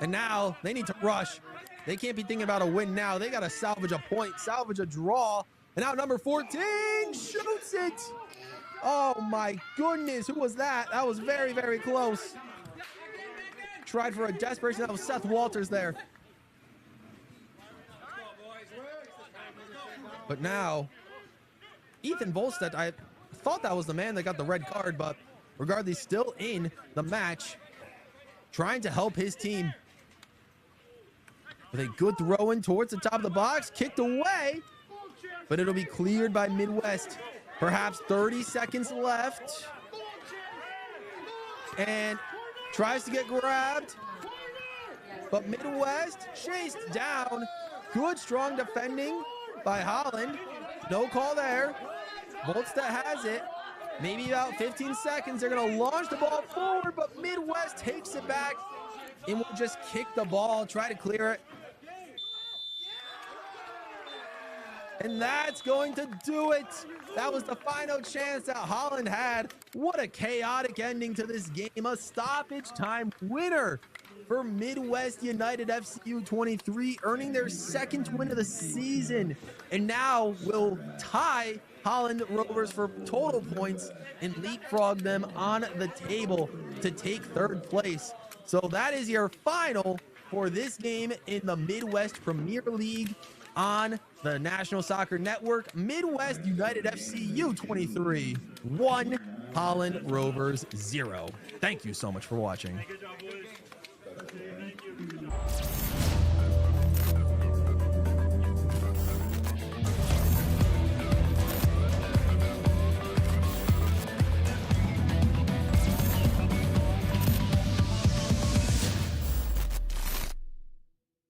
And now they need to rush. They can't be thinking about a win now. They got to salvage a point, salvage a draw. And now number 14 shoots it. Oh my goodness, who was that? That was very, very close. Tried for a desperation. That was Seth Walters there. But now, Ethan Volstedt, I thought that was the man that got the red card, but regardless, still in the match, trying to help his team. With a good throw in towards the top of the box, kicked away, but it'll be cleared by Midwest. Perhaps 30 seconds left. And tries to get grabbed, but Midwest chased down. Good, strong defending by Holland. No call there. Volstedt has it. Maybe about 15 seconds. They're going to launch the ball forward, but Midwest takes it back and will just kick the ball, try to clear it. And that's going to do it. That was the final chance that Holland had. What a chaotic ending to this game. A stoppage time winner for Midwest United FCU 23, earning their 2nd win of the season. And now will tie Holland Rovers for total points and leapfrog them on the table to take 3rd place. So that is your final for this game in the Midwest Premier League on the National Soccer Network. Midwest United FCU 23, 1, Holland Rovers 0. Thank you so much for watching.